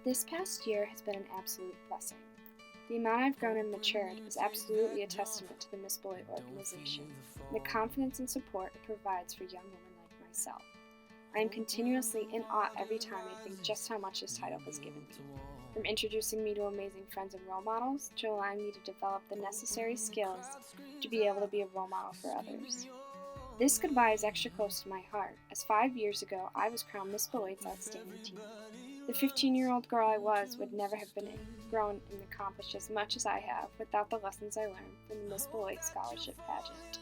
This past year has been an absolute blessing. The amount I've grown and matured is absolutely a testament to the Miss Beloit organization and the confidence and support it provides for young women like myself. I am continuously in awe every time I think just how much this title has given me, from introducing me to amazing friends and role models to allowing me to develop the necessary skills to be able to be a role model for others. This goodbye is extra close to my heart, as 5 years ago I was crowned Miss Beloit's Outstanding Teen. The 15-year-old girl I was would never have been grown and accomplished as much as I have without the lessons I learned from the Miss Beloit Scholarship Pageant.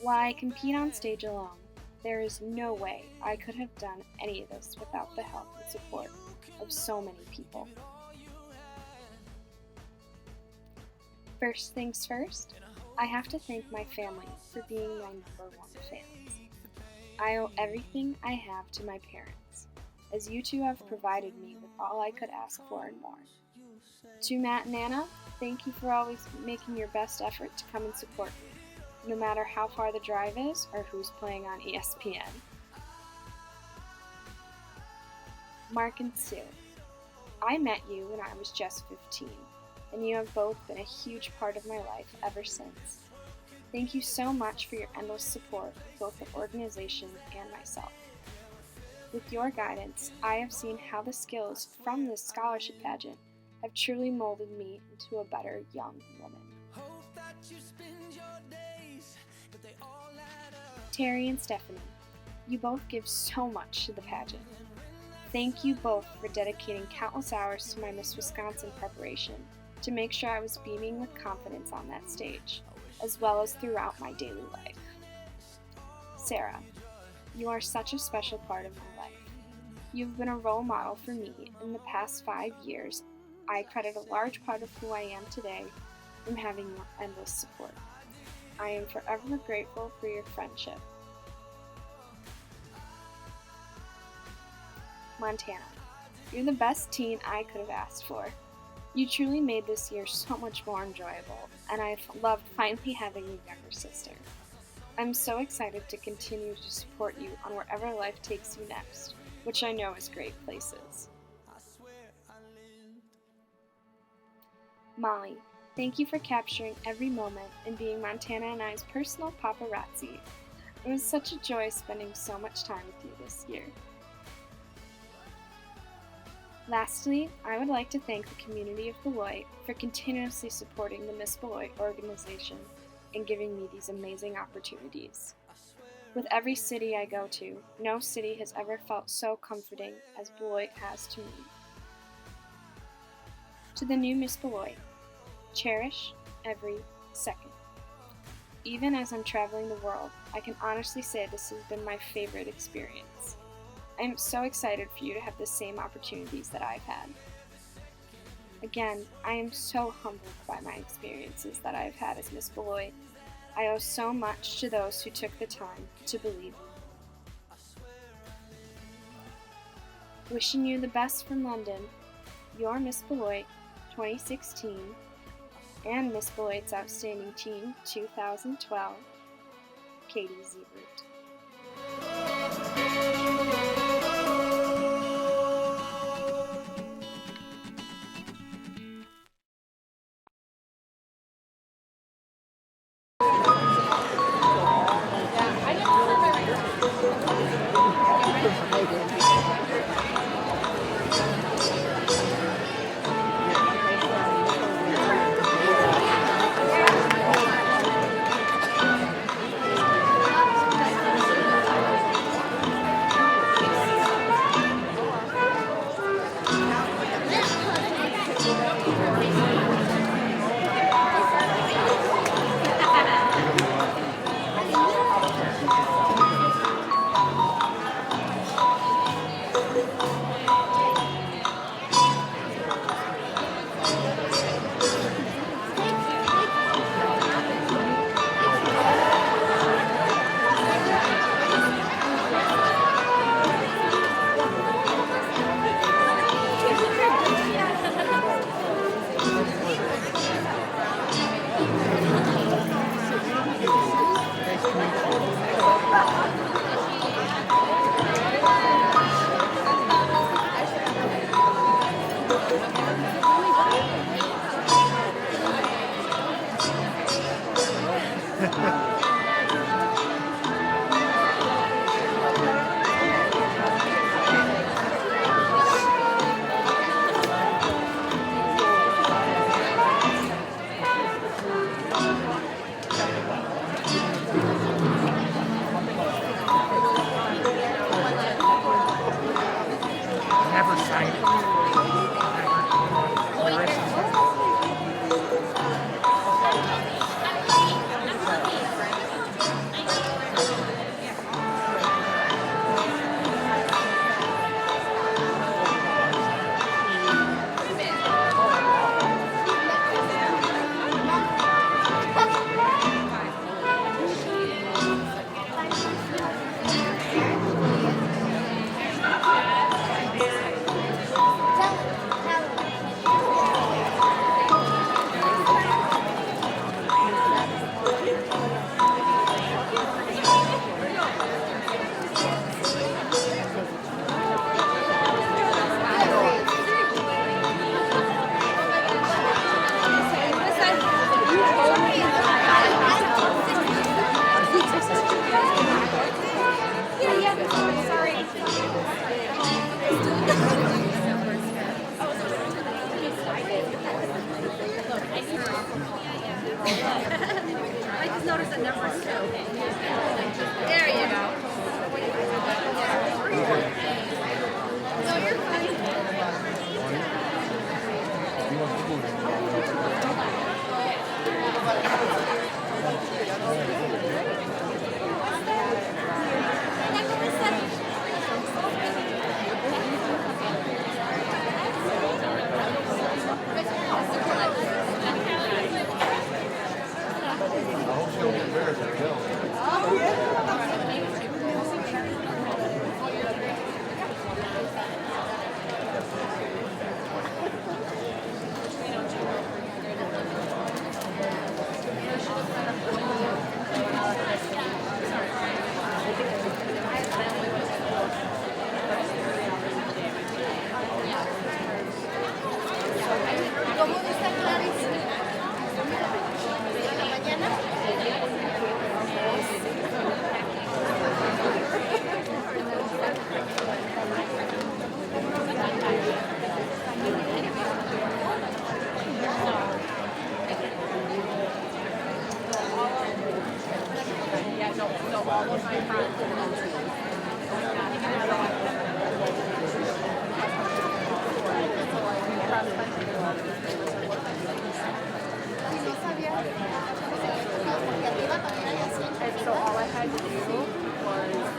While I compete on stage alone, there is no way I could have done any of this without the help and support of so many people. First things first, I have to thank my family for being my number one fans. I owe everything I have to my parents, as you two have provided me with all I could ask for and more. To Matt and Anna, thank you for always making your best effort to come and support me, no matter how far the drive is or who's playing on ESPN. Mark and Sue, I met you when I was just 15, and you have both been a huge part of my life ever since. Thank you so much for your endless support of both the organization and myself. With your guidance, I have seen how the skills from this scholarship pageant have truly molded me into a better young woman. Terry and Stephanie, you both give so much to the pageant. Thank you both for dedicating countless hours to my Miss Wisconsin preparation to make sure I was beaming with confidence on that stage, as well as throughout my daily life. Sarah, you are such a special part of my life. You've been a role model for me in the past 5 years. I credit a large part of who I am today from having your endless support. I am forever grateful for your friendship. Montana, you're the best teen I could have asked for. You truly made this year so much more enjoyable, and I've loved finally having a younger sister. I'm so excited to continue to support you on wherever life takes you next, which I know is great places. Molly, thank you for capturing every moment and being Montana and I's personal paparazzi. It was such a joy spending so much time with you this year. Lastly, I would like to thank the community of Beloit for continuously supporting the Miss Beloit organization and giving me these amazing opportunities. With every city I go to, no city has ever felt so comforting as Beloit has to me. To the new Miss Beloit, cherish every second. Even as I'm traveling the world, I can honestly say this has been my favorite experience. I am so excited for you to have the same opportunities that I've had. Again, I am so humbled by my experiences that I've had as Miss Beloit. I owe so much to those who took the time to believe in me. Wishing you the best from London, your Miss Beloit 2016 and Miss Beloit's Outstanding Teen 2012, Katie Zebroot. Never signed it. I just noticed the numbers too. There you go. No, you're fine. So all I had to do was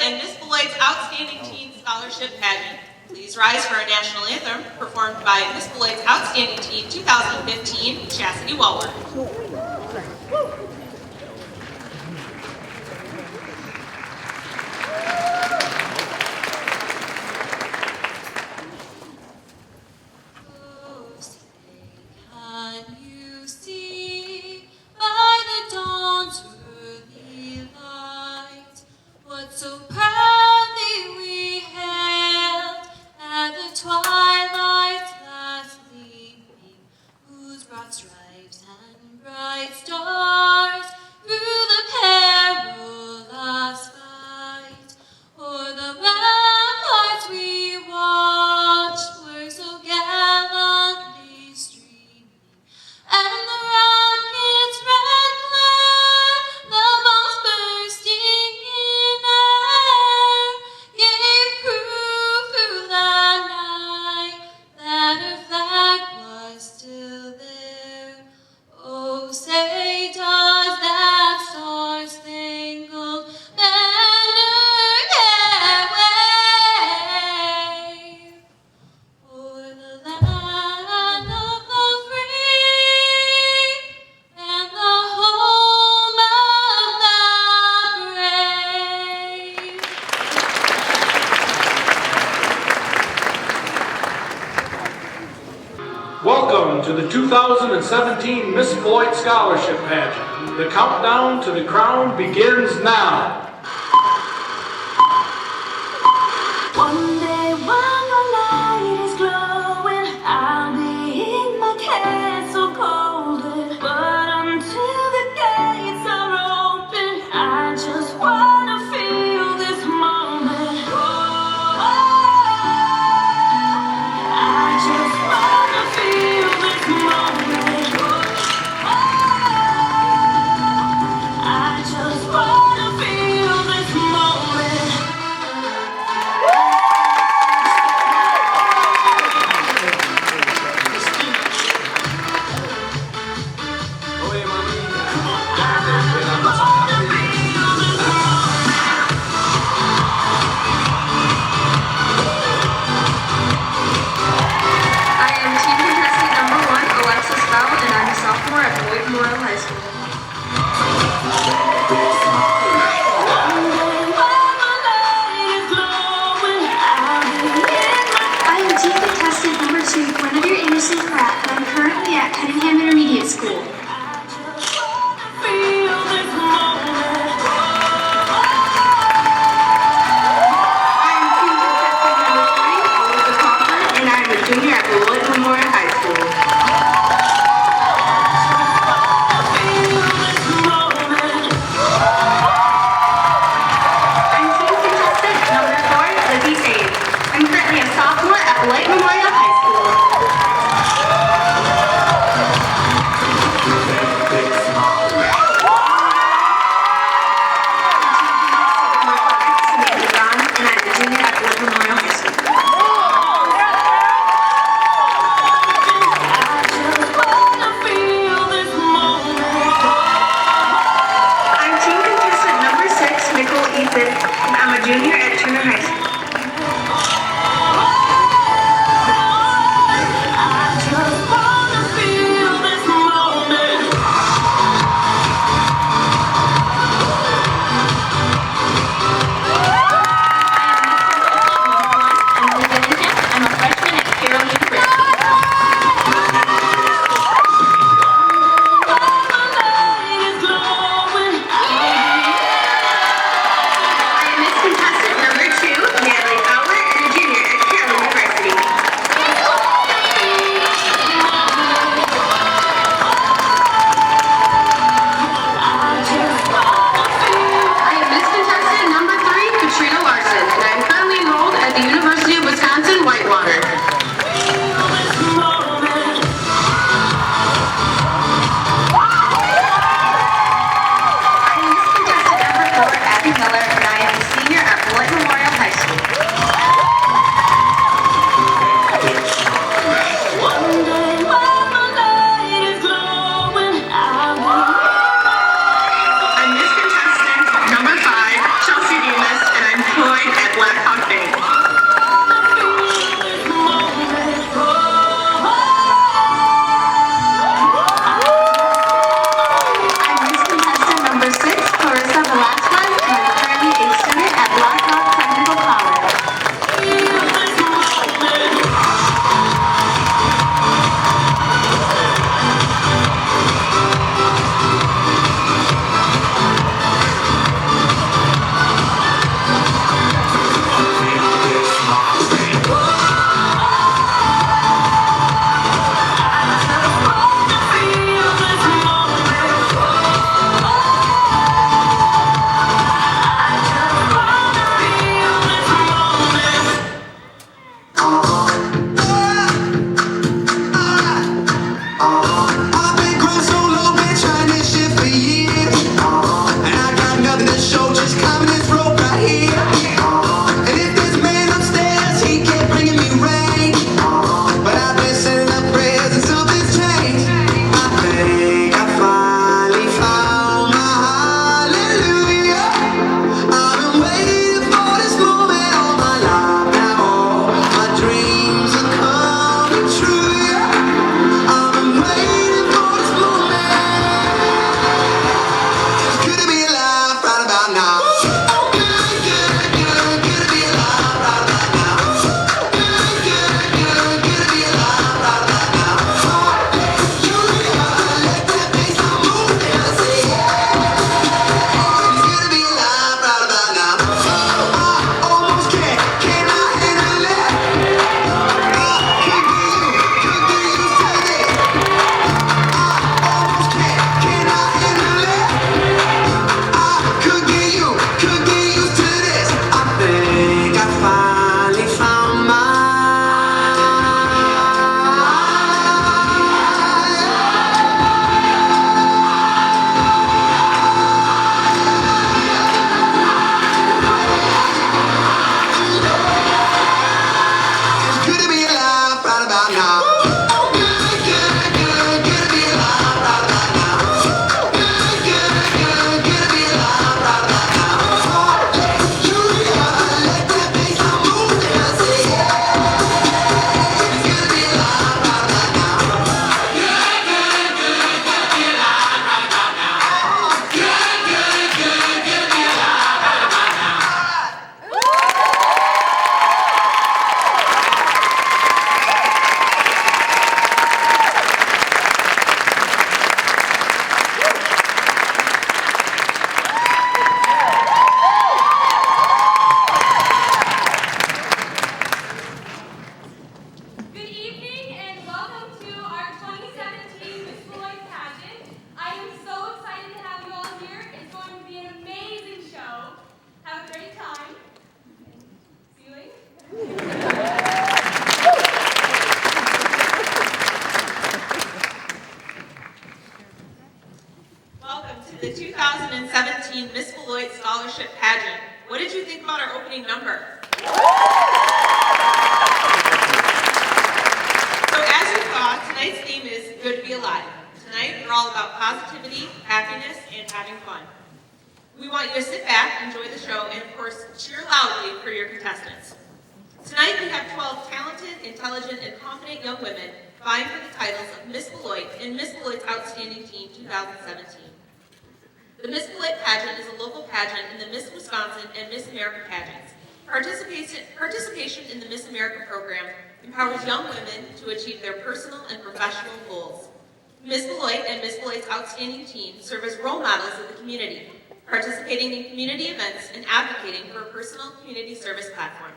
and Miss Beloit's Outstanding Teen Scholarship Pageant. Please rise for our national anthem, performed by Miss Beloit's Outstanding Teen 2015, Chastity Walworth. So proudly we hailed at the twilight's last gleaming, whose broad stripes and bright stars through the perilous fight o'er the ramparts we watched were so gallantly streaming, and the rocket's red glare, the bombs bursting in air, gave proof through the night that her flag was still there. Oh, say does that star-spangled banner yet wave o'er the land of the free and the home of the brave? Welcome to the 2017 Miss Beloit Scholarship Pageant. The countdown to the crown begins now. One day when the light is glowing, I'll be in my castle golden. But until the gates are open, I just wanna feel this moment. Oh, I just wanna feel this moment. Oh, I just wanna feel Scholarship Pageant. What did you think about our opening number? So as you saw, tonight's theme is Good to Be Alive. Tonight, we're all about positivity, happiness, and having fun. We want you to sit back, enjoy the show, and of course, cheer loudly for your contestants. Tonight, we have 12 talented, intelligent, and confident young women vying for the titles of Miss Beloit and Miss Beloit's Outstanding Teen 2017. The Miss Beloit pageant is a local pageant in the Miss Wisconsin and Miss America pageants. Participation in the Miss America program empowers young women to achieve their personal and professional goals. Miss Beloit and Miss Beloit's Outstanding Teen serve as role models of the community, participating in community events and advocating for a personal community service platform.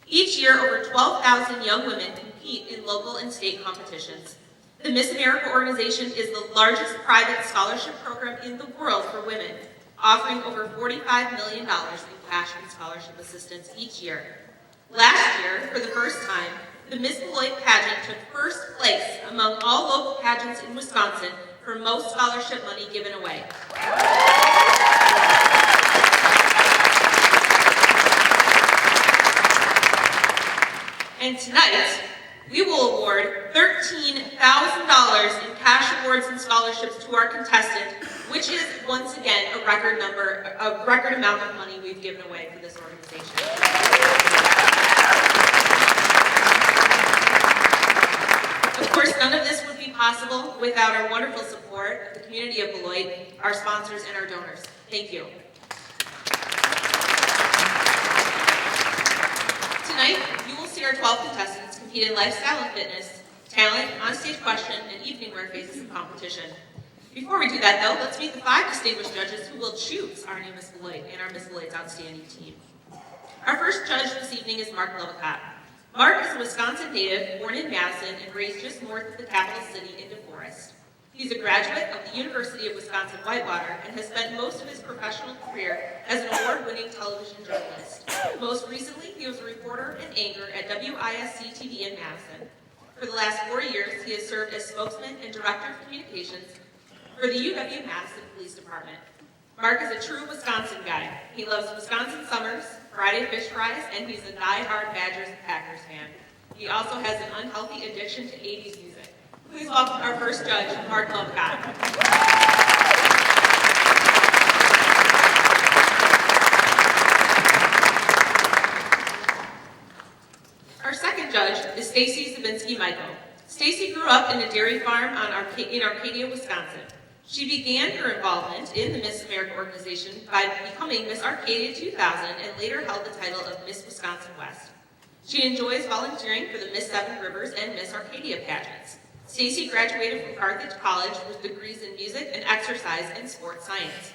Each year, over 12,000 young women compete in local and state competitions. The Miss America organization is the largest private scholarship program in the world for women, offering over $45 million in cash and scholarship assistance each year. Last year, for the first time, the Miss Beloit pageant took first place among all local pageants in Wisconsin for most scholarship money given away. And tonight, we will award $13,000 in cash awards and scholarships to our contestant, which is once again a record amount of money we've given away for this organization. Of course, none of this would be possible without our wonderful support of the community of Beloit, our sponsors, and our donors. Thank you. Tonight, you will see our 12 contestants compete in lifestyle and fitness, talent, on-stage question, and evening wear phases of competition. Before we do that, though, let's meet the 5 distinguished judges who will choose our new Miss Beloit and our Miss Beloit's Outstanding Team. Our first judge this evening is Mark Levicat. Mark is a Wisconsin native, born in Madison and raised just north of the capital city in DeForest. He's a graduate of the University of Wisconsin-Whitewater and has spent most of his professional career as an award-winning television journalist. Most recently, he was a reporter and anchor at WISC TV in Madison. For the last 4 years, he has served as spokesman and director of communications for the UW-Madison Police Department. Mark is a true Wisconsin guy. He loves Wisconsin summers, Friday fish fries, and he's a die-hard Badgers and Packers fan. He also has an unhealthy addiction to 80s music. Please welcome our first judge, Mark Levicat. Our second judge is Stacy Zabinski-Michael. Stacy grew up in a dairy farm in Arcadia, Wisconsin. She began her involvement in the Miss America organization by becoming Miss Arcadia 2000 and later held the title of Miss Wisconsin West. She enjoys volunteering for the Miss Seven Rivers and Miss Arcadia pageants. Stacy graduated from Carthage College with degrees in music and exercise and sports science.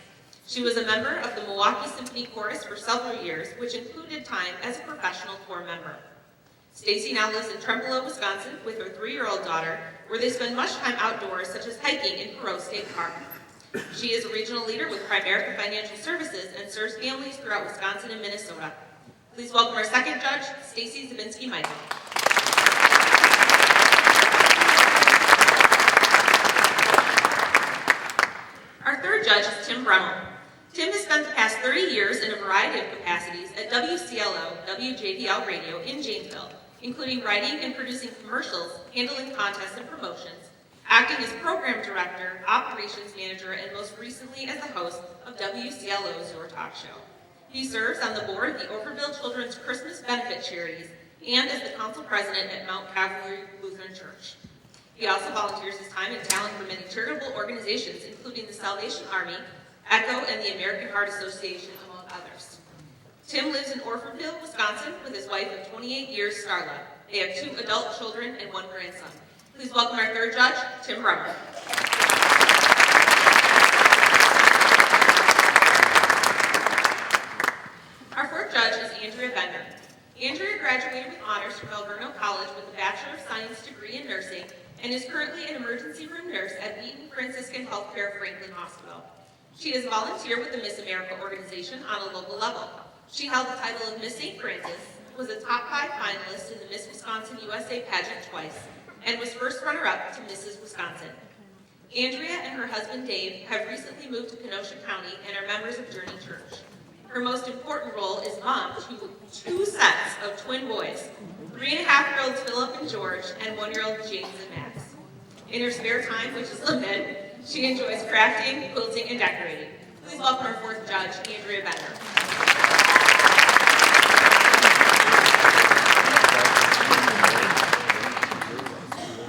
She was a member of the Milwaukee Symphony Chorus for several years, which included time as a professional corps member. Stacy now lives in Trempealeau, Wisconsin with her 3-year-old daughter, where they spend much time outdoors, such as hiking in Perot State Park. She is a regional leader with Primerica Financial Services and serves families throughout Wisconsin and Minnesota. Please welcome our second judge, Stacy Zabinski-Michael. Our third judge is Tim Bremmel. Tim has spent the past 30 years in a variety of capacities at WCLO, WJPL Radio in Janesville, including writing and producing commercials, handling contests and promotions, acting as program director, operations manager, and most recently as the host of WCLO's Your Talk Show. He serves on the board of the Orfordville Children's Christmas Benefit Charities and as the council president at Mount Calvary Lutheran Church. He also volunteers his time and talent for many charitable organizations, including the Salvation Army, ECHO, and the American Heart Association, among others. Tim lives in Orfordville, Wisconsin, with his wife of 28 years, Starla. They have 2 adult children and 1 grandson. Please welcome our third judge, Tim Bremmel. Our fourth judge is Andrea Bender. Andrea graduated with honors from Alverno College with a Bachelor of Science degree in nursing and is currently an emergency room nurse at Wheaton Franciscan Healthcare Franklin Hospital. She has volunteered with the Miss America organization on a local level. She held the title of Miss St. Francis, was a top 5 finalist in the Miss Wisconsin USA pageant twice, and was first runner-up to Mrs. Wisconsin. Andrea and her husband Dave have recently moved to Kenosha County and are members of Journey Church. Her most important role is mom to two sets of twin boys, 3.5-year-olds Philip and George, and 1-year-old James and Max. In her spare time, which is limited, she enjoys crafting, quilting, and decorating. Please welcome our fourth judge, Andrea Bender.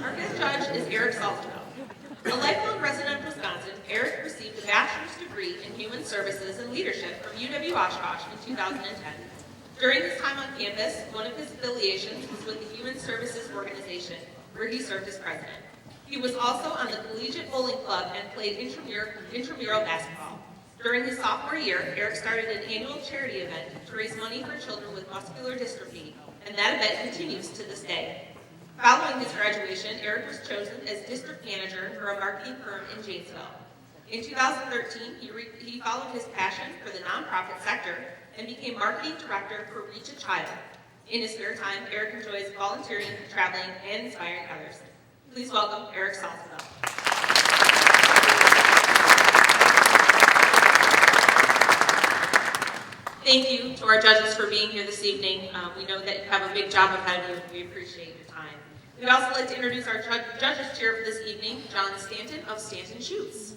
Our fifth judge is Eric Salzwell. A lifelong resident of Wisconsin, Eric received a bachelor's degree in human services and leadership from UW-Oshkosh in 2010. During his time on campus, one of his affiliations was with the Human Services Organization, where he served as president. He was also on the Collegiate Bowling Club and played intramural basketball. During his sophomore year, Eric started an annual charity event to raise money for children with muscular dystrophy, and that event continues to this day. Following his graduation, Eric was chosen as district manager for a marketing firm in Janesville. In 2013, he followed his passion for the nonprofit sector and became marketing director for Reach a Child. In his spare time, Eric enjoys volunteering, traveling, and inspiring others. Please welcome Eric Salzwell. Thank you to our judges for being here this evening. We know that you have a big job ahead of you, and we appreciate your time. We'd also like to introduce our judges chair for this evening, John Stanton of Stanton Shoots.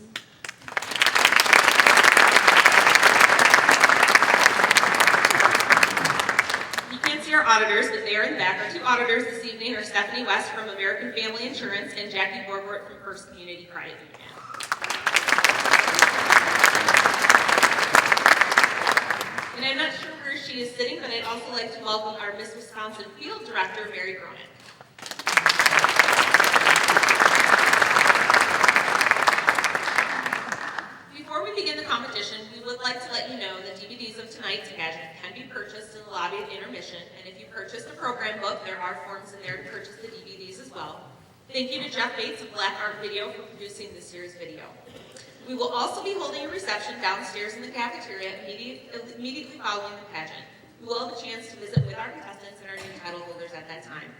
You can't see our auditors, but they are in the back. Our two auditors this evening are Stephanie West from American Family Insurance and Jackie Borgwart from First Community Credit Union. And I'm not sure where she is sitting, but I'd also like to welcome our Miss Wisconsin Field Director, Mary Cronin. Before we begin the competition, we would like to let you know that DVDs of tonight's pageant can be purchased in the lobby at intermission, and if you purchased a program book, there are forms in there to purchase the DVDs as well. Thank you to Jeff Bates of Black Art Video for producing this year's video. We will also be holding a reception downstairs in the cafeteria immediately following the pageant. We will have a chance to visit with our contestants and our new title holders at that time.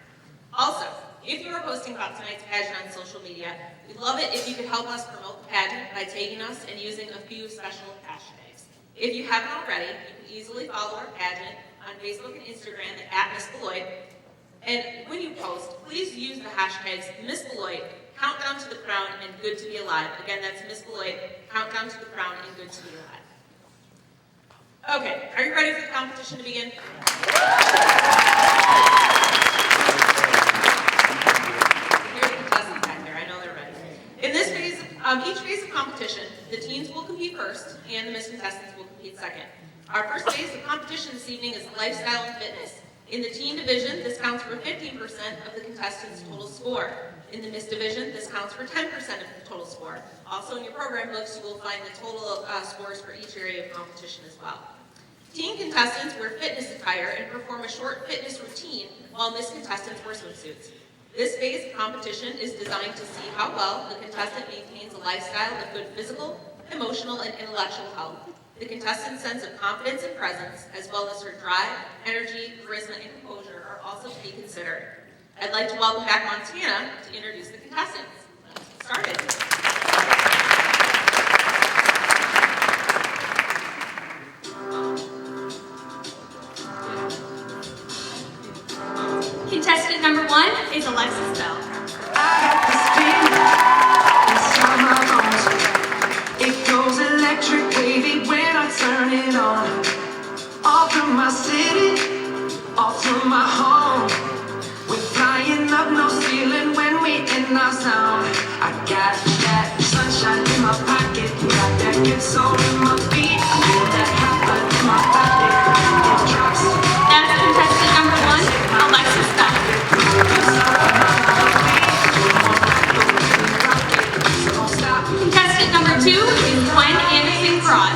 Also, if you are posting about tonight's pageant on social media, we'd love it if you could help us promote the pageant by tagging us and using a few special hashtags. If you haven't already, you can easily follow our pageant on Facebook and Instagram at Miss Beloit. And when you post, please use the hashtags Miss Beloit, Countdown to the Crown, and Good to be Alive. Again, that's Miss Beloit, Countdown to the Crown, and Good to be Alive. Okay, are you ready for the competition to begin? In this phase, each phase of competition, the teens will compete first, and the Miss contestants will compete second. Our first phase of competition this evening is lifestyle and fitness. In the teen division, this counts for 15% of the contestants' total score. In the Miss division, this counts for 10% of the total score. Also in your program books, you will find the total scores for each area of competition as well. Teen contestants wear fitness attire and perform a short fitness routine, while Miss contestants wear swimsuits. This phase of competition is designed to see how well the contestant maintains a lifestyle of good physical, emotional, and intellectual health. The contestant's sense of confidence and presence, as well as her drive, energy, charisma, and composure are also to be considered. I'd like to welcome back Montana to introduce the contestants. Let's get started. Contestant number 1 is Alexis Bell. I got this feeling inside my bones. It goes electric, baby, when I turn it on. All through my city, all through my home. We're flying up, no ceiling when we in our zone. I got that sunshine in my pocket, got that good soul in my feet. I feel that hot blood in my body. It drops. That's contestant number 1, Alexis Bell. Contestant number 2 is Gwen Anderson Broad.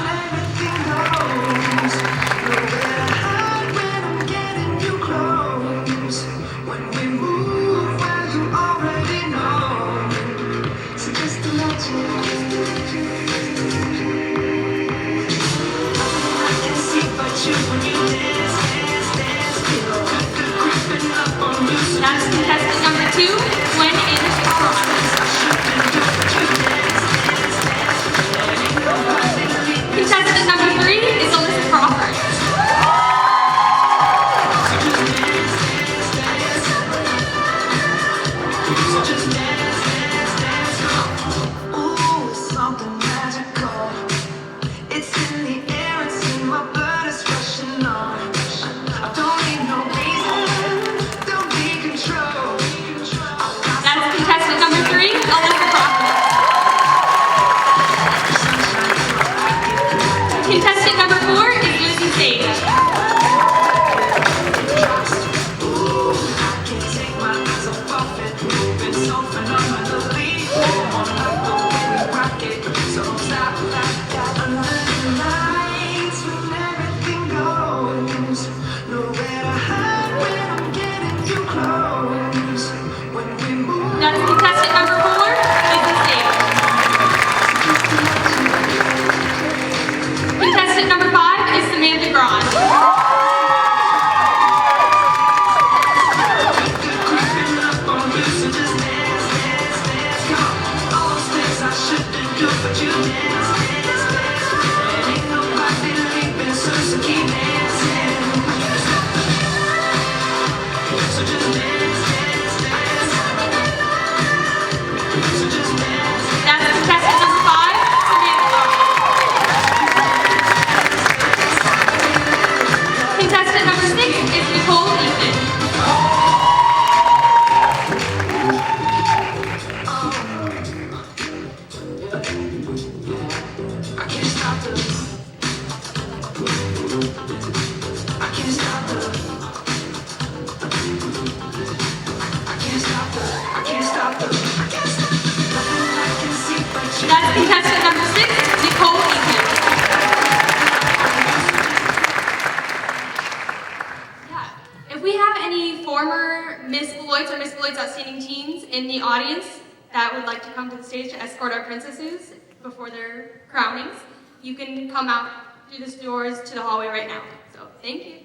Miss Beloit's or Miss Beloit's Outstanding Teens in the audience that would like to come to the stage to escort our princesses before their crownings, you can come out through the doors to the hallway right now. So thank you.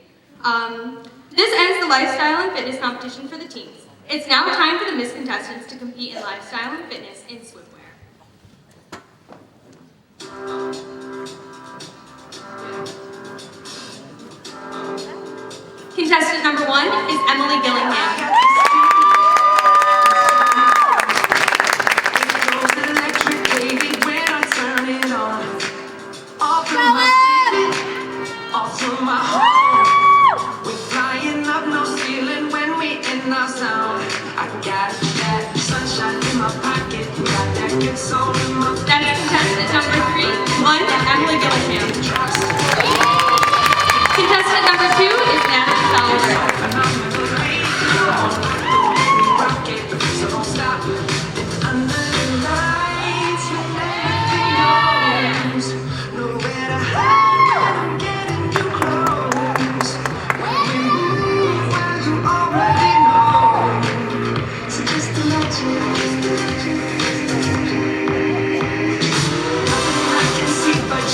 This ends the lifestyle and fitness competition for the teens. It's now time for the Miss contestants to compete in lifestyle and fitness in swimwear. Contestant number 1 is Emily Gillingham. That's contestant number 3, Emily Gillingham. Contestant number 2 is Natalie Fowler.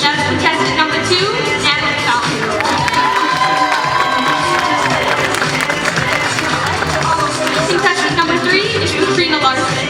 That's contestant number 2, Natalie Fowler. Contestant number 3 is Katrina Larson.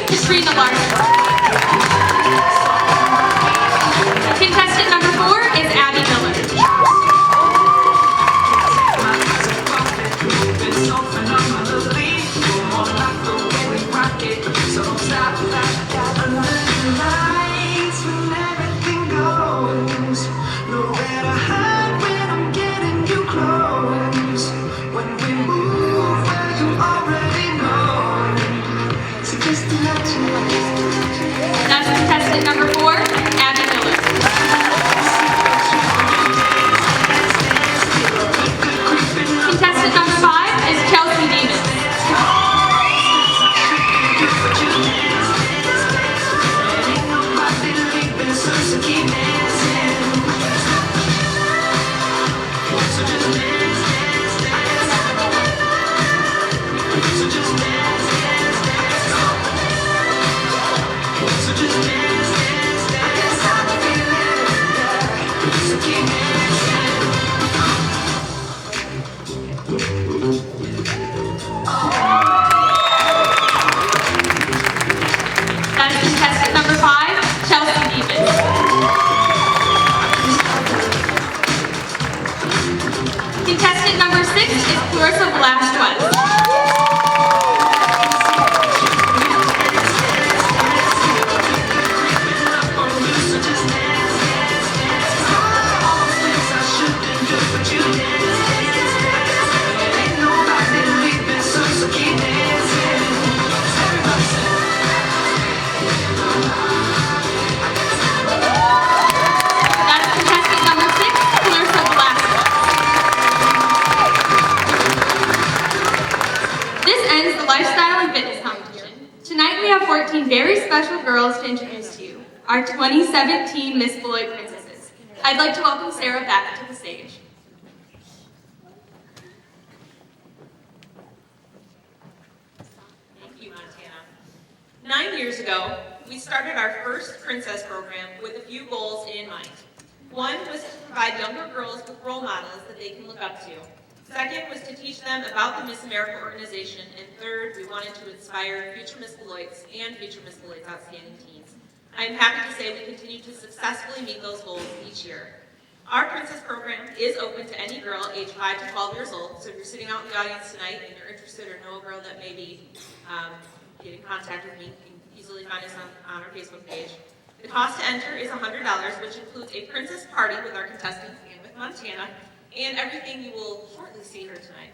Katrina Larson. Contestant number 4 is Abby Miller. That's contestant number 4, Abby Miller. Contestant number 5 is Chelsea Davis. That's contestant number 5, Chelsea Davis. Contestant number 6 is Clarissa Velasquez. That's contestant number 6, Clarissa Velasquez. This ends the lifestyle and fitness competition. Tonight we have 14 very special girls to introduce to you, our 2017 Miss Beloit princesses. I'd like to welcome Sarah back to the stage. Thank you, Montana. 9 years ago, we started our first princess program with a few goals in mind. One was to provide younger girls with role models that they can look up to. Second was to teach them about the Miss America organization. And third, we wanted to inspire future Miss Beloit's and future Miss Beloit's Outstanding Teens. I am happy to say we continue to successfully meet those goals each year. Our Princess program is open to any girl aged 5 to 12 years old, so if you're sitting out in the audience tonight and you're interested or know a girl that may be get in contact with me, you can easily find us on our Facebook page. The cost to enter is $100, which includes a princess party with our contestants and with Montana, and everything you will shortly see here tonight.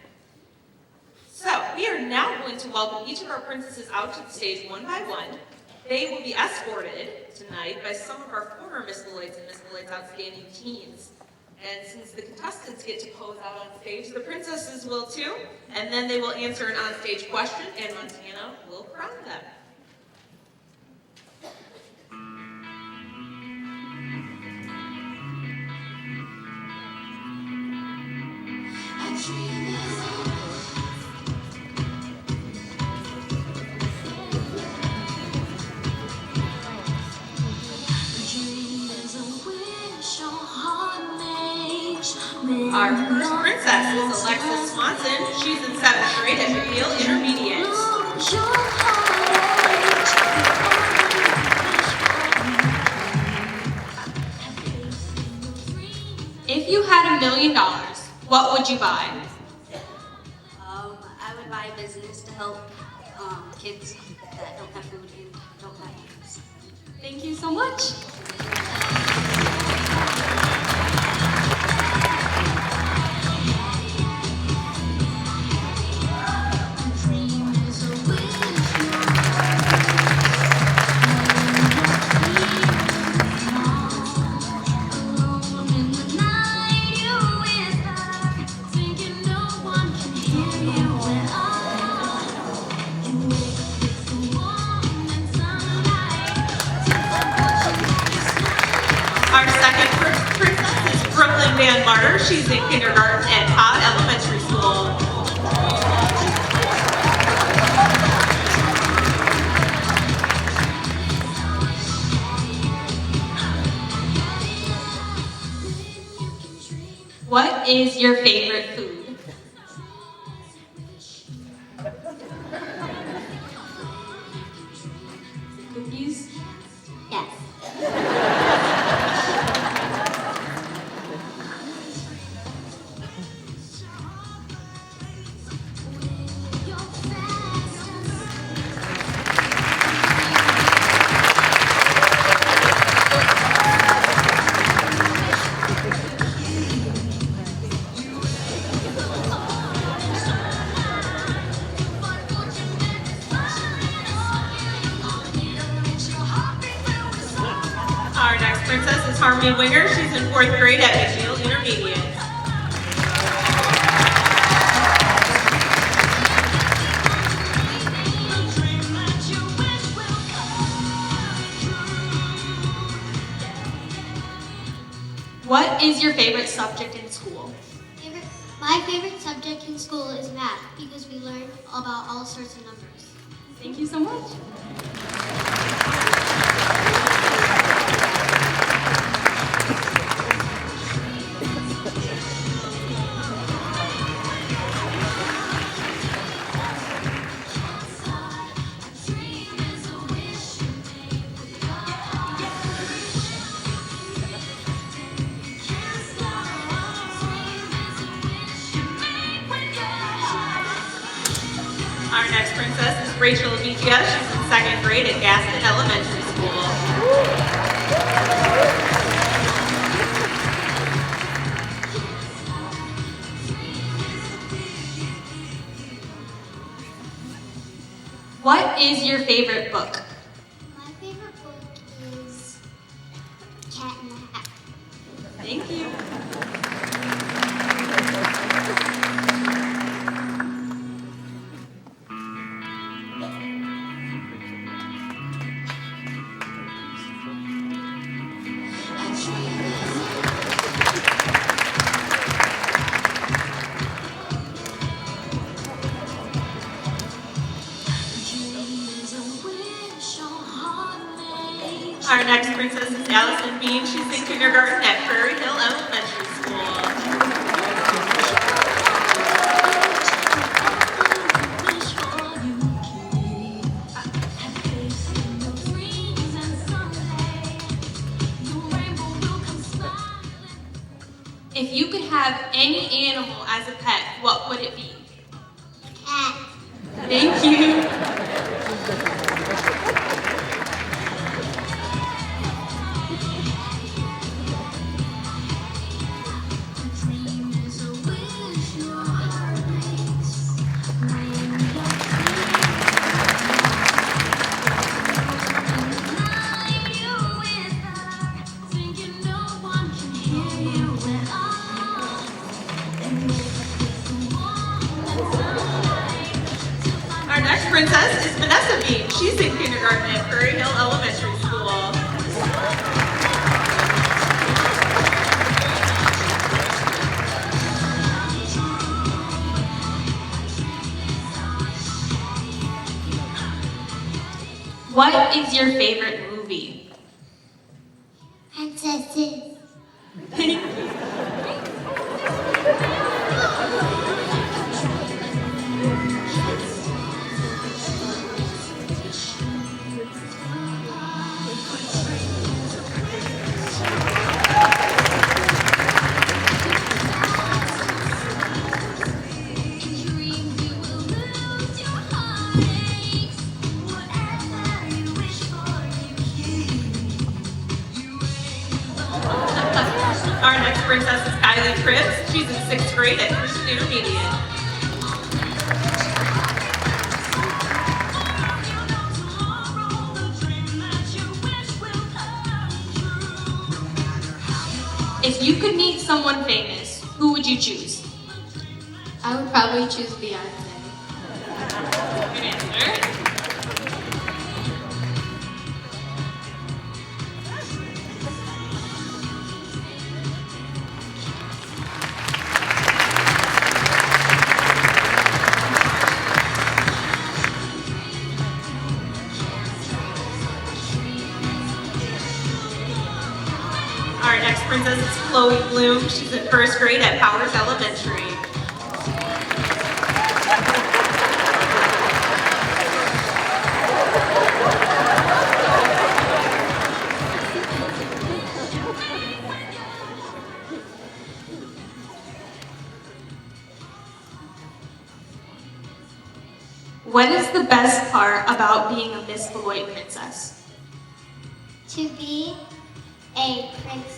So we are now going to welcome each of our princesses out to the stage one by one. They will be escorted tonight by some of our former Miss Beloits and Miss Beloit's Outstanding Teens. And since the contestants get to pose out on stage, the princesses will too. And then they will answer an on-stage question, and Montana will crown them. Our first princess is Alexis Swanson. She's in 7th grade at McNeil Intermediate. If you had $1 million, what would you buy? I would buy a business to help kids that don't have food and don't have homes. Thank you so much. Van Martyr. She's in kindergarten at Todd Elementary School. What is your favorite food? Cookies? Yes. Princess is Harmony Winger. She's in 4th grade at McNeil Intermediate. What is your favorite subject in school? My favorite subject in school is math because we learn about all sorts of numbers. Thank you so much. Our next princess is Rachel Avitia. She's in 2nd grade at Gaston Elementary School. What is your favorite book? My favorite book is Cat in the Hat. Thank you. Our next princess is Allison Bean. She's in kindergarten at Prairie Hill Elementary School. If you could have any animal as a pet, what would it be? Cat. Thank you. princess is Vanessa Bean. She's in kindergarten at Prairie Hill Elementary School. What is your favorite movie? Princesses. Our next princess is Kylie Cribs. She's in 6th grade at Christian Intermediate. If you could meet someone famous, who would you choose? I would probably choose Beyonce. Good answer. Our next princess is Chloe Bloom. She's in 1st grade at Powers Elementary. What is the best part about being a Miss Beloit princess? To be a princess.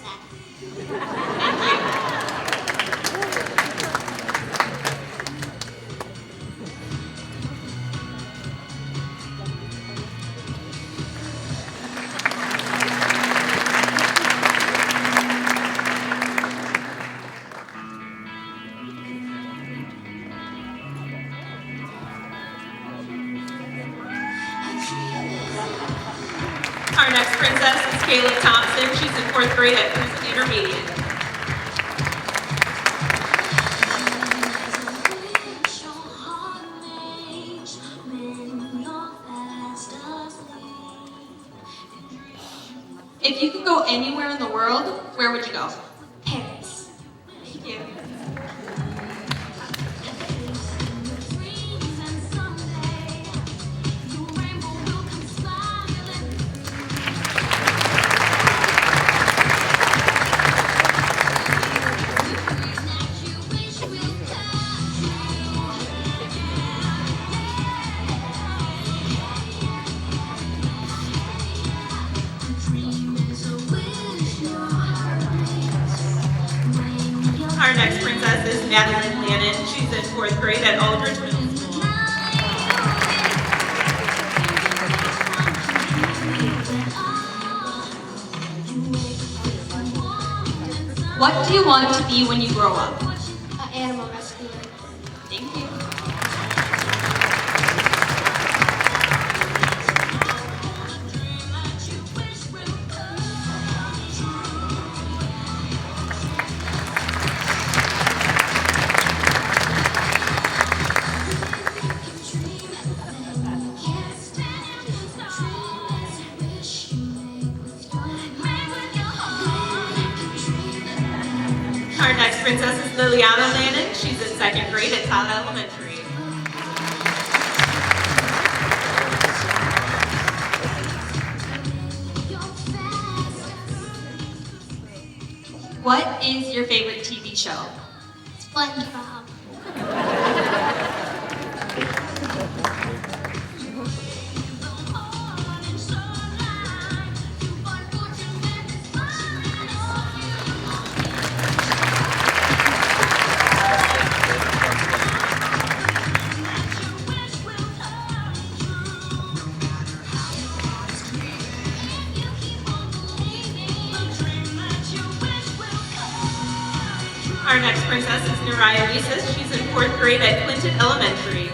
Our next princess is Kayla Thompson. She's in 4th grade at Christian Intermediate. If you could go anywhere in the world, where would you go? Paris. Thank you. Our next princess is Madeline Lannon. She's in 4th grade at Aldridge Middle School. What do you want to be when you grow up? An animal rescuer. Thank you. Our next princess is Liliana Lannon. She's in 2nd grade at Todd Elementary. What is your favorite TV show? SpongeBob. Our next princess is Nariah Reeses. She's in 4th grade at Clinton Elementary.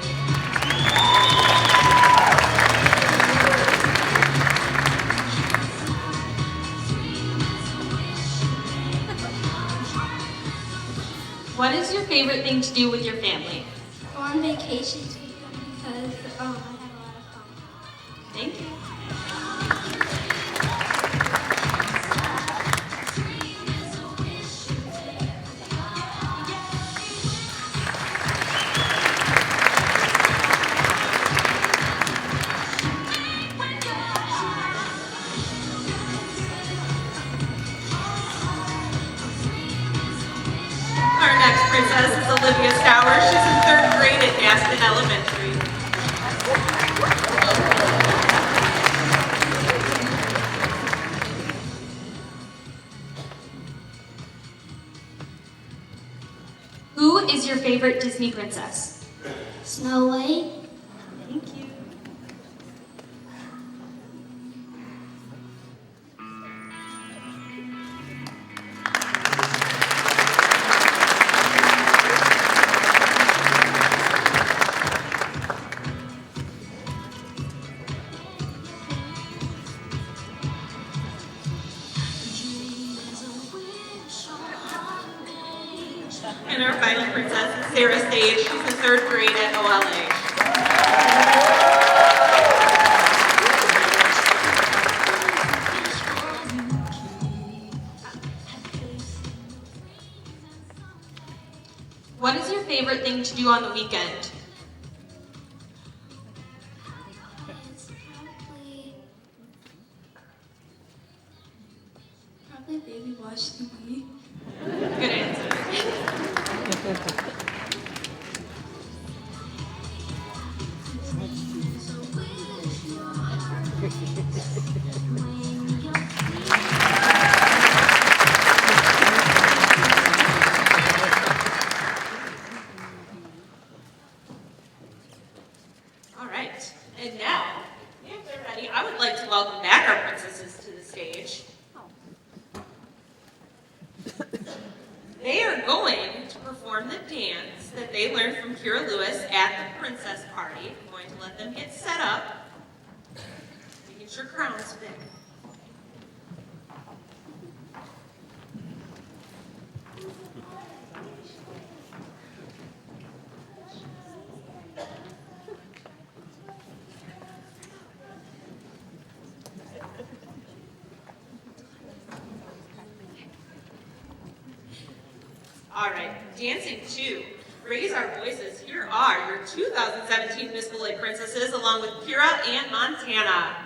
What is your favorite thing to do with your family? Go on vacations with them because I have a lot of fun. Thank you. Our next princess is Olivia Stowers. She's in 3rd grade at Gaston Elementary. Who is your favorite Disney princess? Snow White. Thank you. And our final princess is Sarah Stage. She's in 3rd grade at OLA. What is your favorite thing to do on the weekend? It's probably baby watch TV. Good answer. All right, and now, if they're ready, I would like to welcome back our princesses to the stage. They are going to perform the dance that they learned from Kira Lewis at the princess party. I'm going to let them get set up. Making sure crowns fit. All right, dancing to Raise Our Voices. Here are your 2017 Miss Beloit princesses, along with Kira and Montana.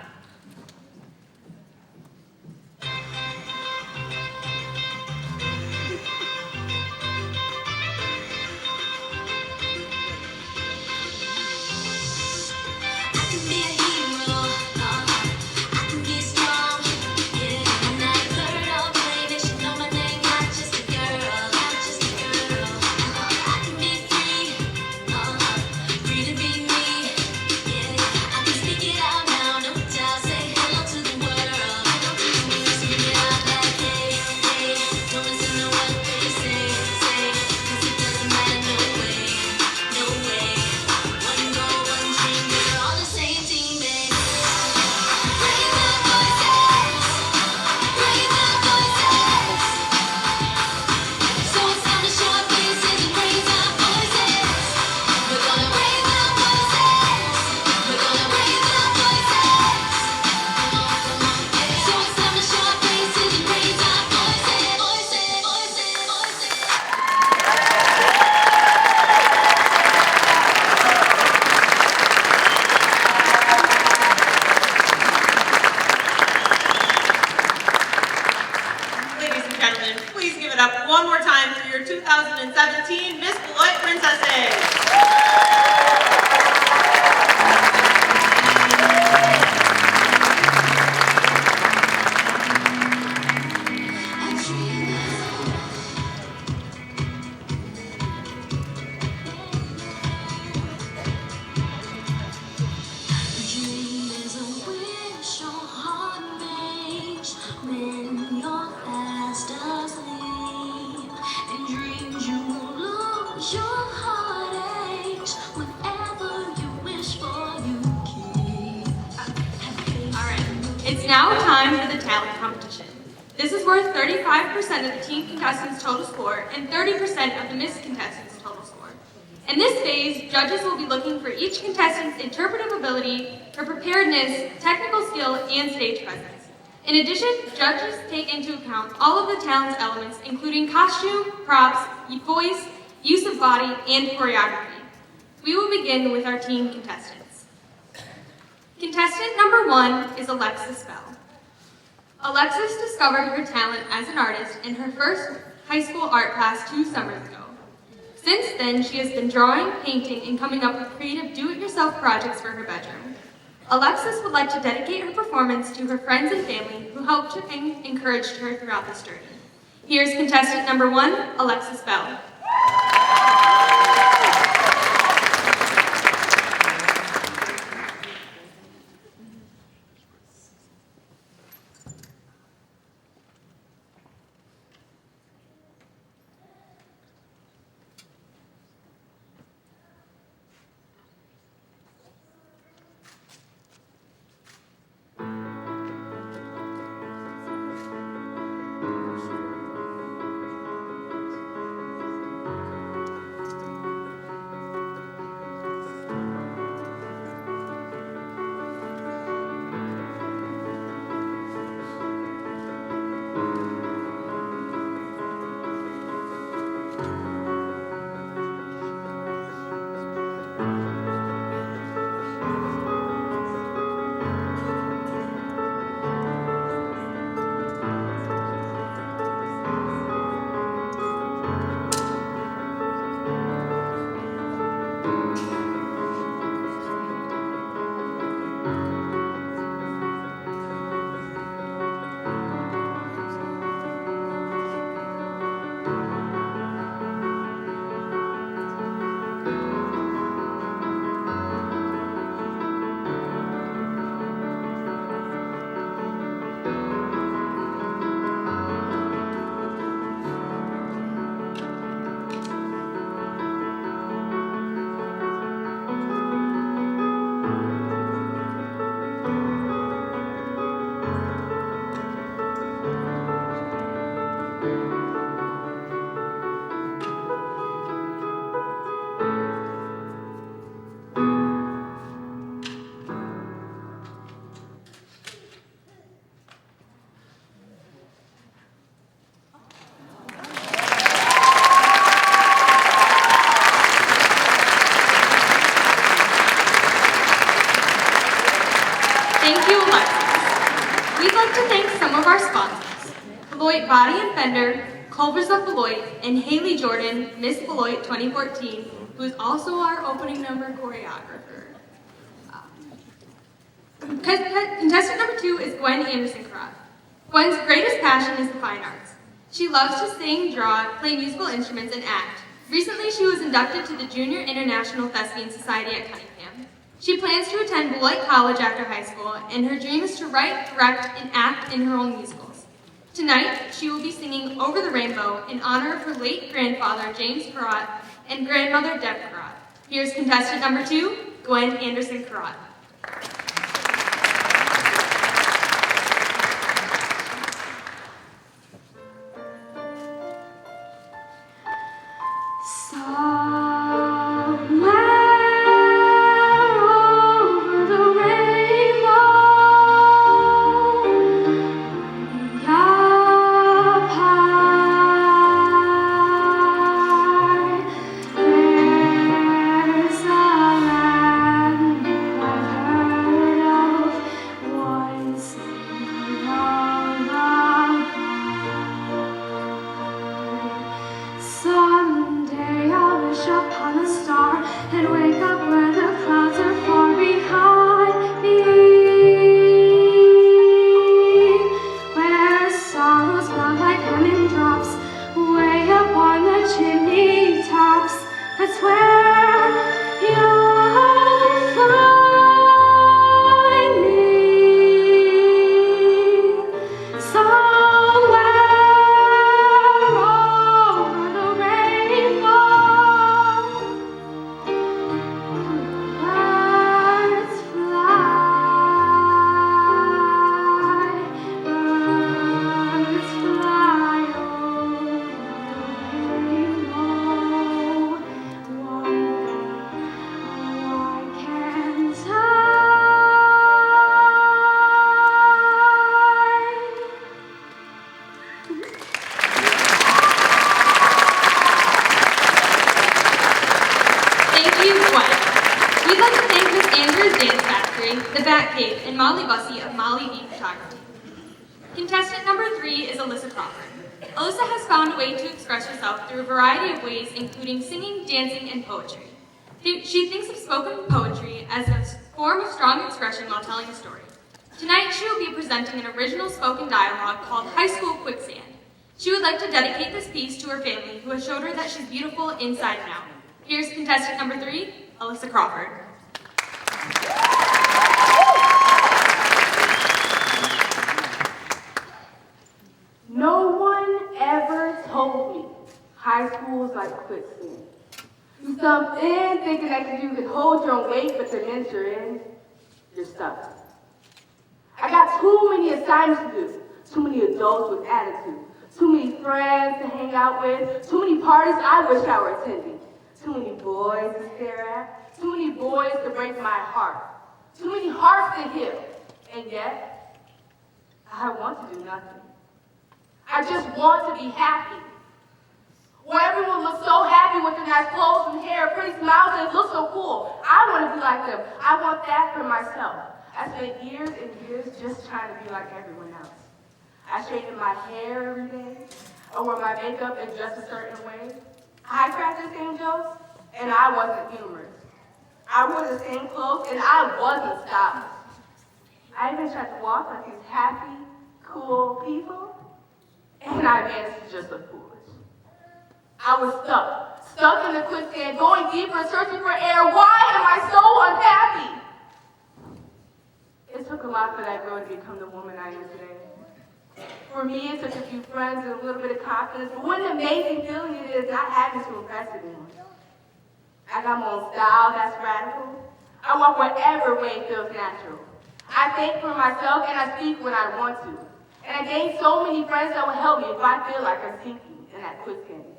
One more time for your 2017 Miss Beloit Princesses. It's now time for the talent competition. This is worth 35% of the teen contestants' total score and 30% of the Miss contestants' total score. In this phase, judges will be looking for each contestant's interpretive ability, her preparedness, technical skill, and stage presence. In addition, judges take into account all of the talent's elements, including costume, props, voice, use of body, and choreography. We will begin with our teen contestants. Contestant number 1 is Alexis Bell. Alexis discovered her talent as an artist in her first high school art class 2 summers ago. Since then, she has been drawing, painting, and coming up with creative do-it-yourself projects for her bedroom. Alexis would like to dedicate her performance to her friends and family who helped and encouraged her throughout this journey. Here's contestant number 1, Alexis Bell. Thank you, Alexis. We'd like to thank some of our sponsors: Beloit Body and Fender, Culvers of Beloit, and Haley Jordan, Miss Beloit 2014, who is also our opening number choreographer. Contestant number 2 is Gwen Anderson-Carruth. Gwen's greatest passion is the fine arts. She loves to sing, draw, play musical instruments, and act. Recently, she was inducted to the Junior International Thespian Society at Cunningham. She plans to attend Beloit College after high school, and her dream is to write, direct, and act in her own musicals. Tonight, she will be singing Over the Rainbow in honor of her late grandfather, James Carruth, and grandmother, Deb Carruth. Here's contestant number 2, Gwen Anderson-Carruth. Someday I wish I featuring The Batcave and Molly Bussey of Molly B Photography. Contestant number 3 is Alyssa Crawford. Alyssa has found a way to express herself through a variety of ways, including singing, dancing, and poetry. She thinks of spoken poetry as a form of strong expression while telling a story. Tonight, she will be presenting an original spoken dialogue called High School Quicksand. She would like to dedicate this piece to her family, who has showed her that she's beautiful inside and out. Here's contestant number 3, Alyssa Crawford. No one ever told me high school was like quicksand. You jump in thinking that you can hold your own weight, but the minute you're in, you're stuck. I got too many assignments to do, too many adults with attitude, too many friends to hang out with, too many parties I wish I were attending, too many boys to stare at, too many boys to break my heart, too many hearts to heal, and yet, I want to do nothing. I just want to be happy. Where everyone looks so happy with their nice clothes and hair, pretty smiles, and it looks so cool. I want to be like them. I want that for myself. I spent years and years just trying to be like everyone else. I straightened my hair every day, or wore my makeup and dressed a certain way. I cracked the same jokes, and I wasn't humorous. I wore the same clothes, and I wasn't stylish. I even tried to walk like these happy, cool people, and I managed to just look foolish. I was stuck in the quicksand, going deeper, searching for air. Why am I so unhappy? It took a lot for that girl to become the woman I am today. For me, it took a few friends and a little bit of confidence, but what an amazing feeling it is not having to impress anyone. I got my own style that's radical. I walk whatever way feels natural. I think for myself and I speak when I want to. And I gained so many friends that will help me if I feel like I'm sinking in that quicksand again.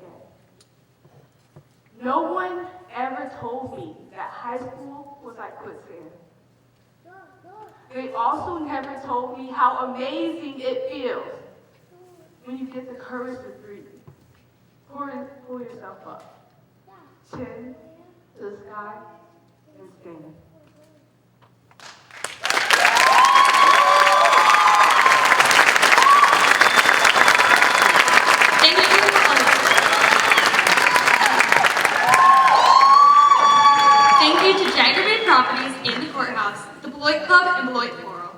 No one ever told me that high school was like quicksand. They also never told me how amazing it feels when you get the courage to breathe. Pull yourself up. Chin to the sky and stand. Thank you. Thank you to Jagger Bay Properties and the Courthouse, the Beloit Club and Beloit Floral,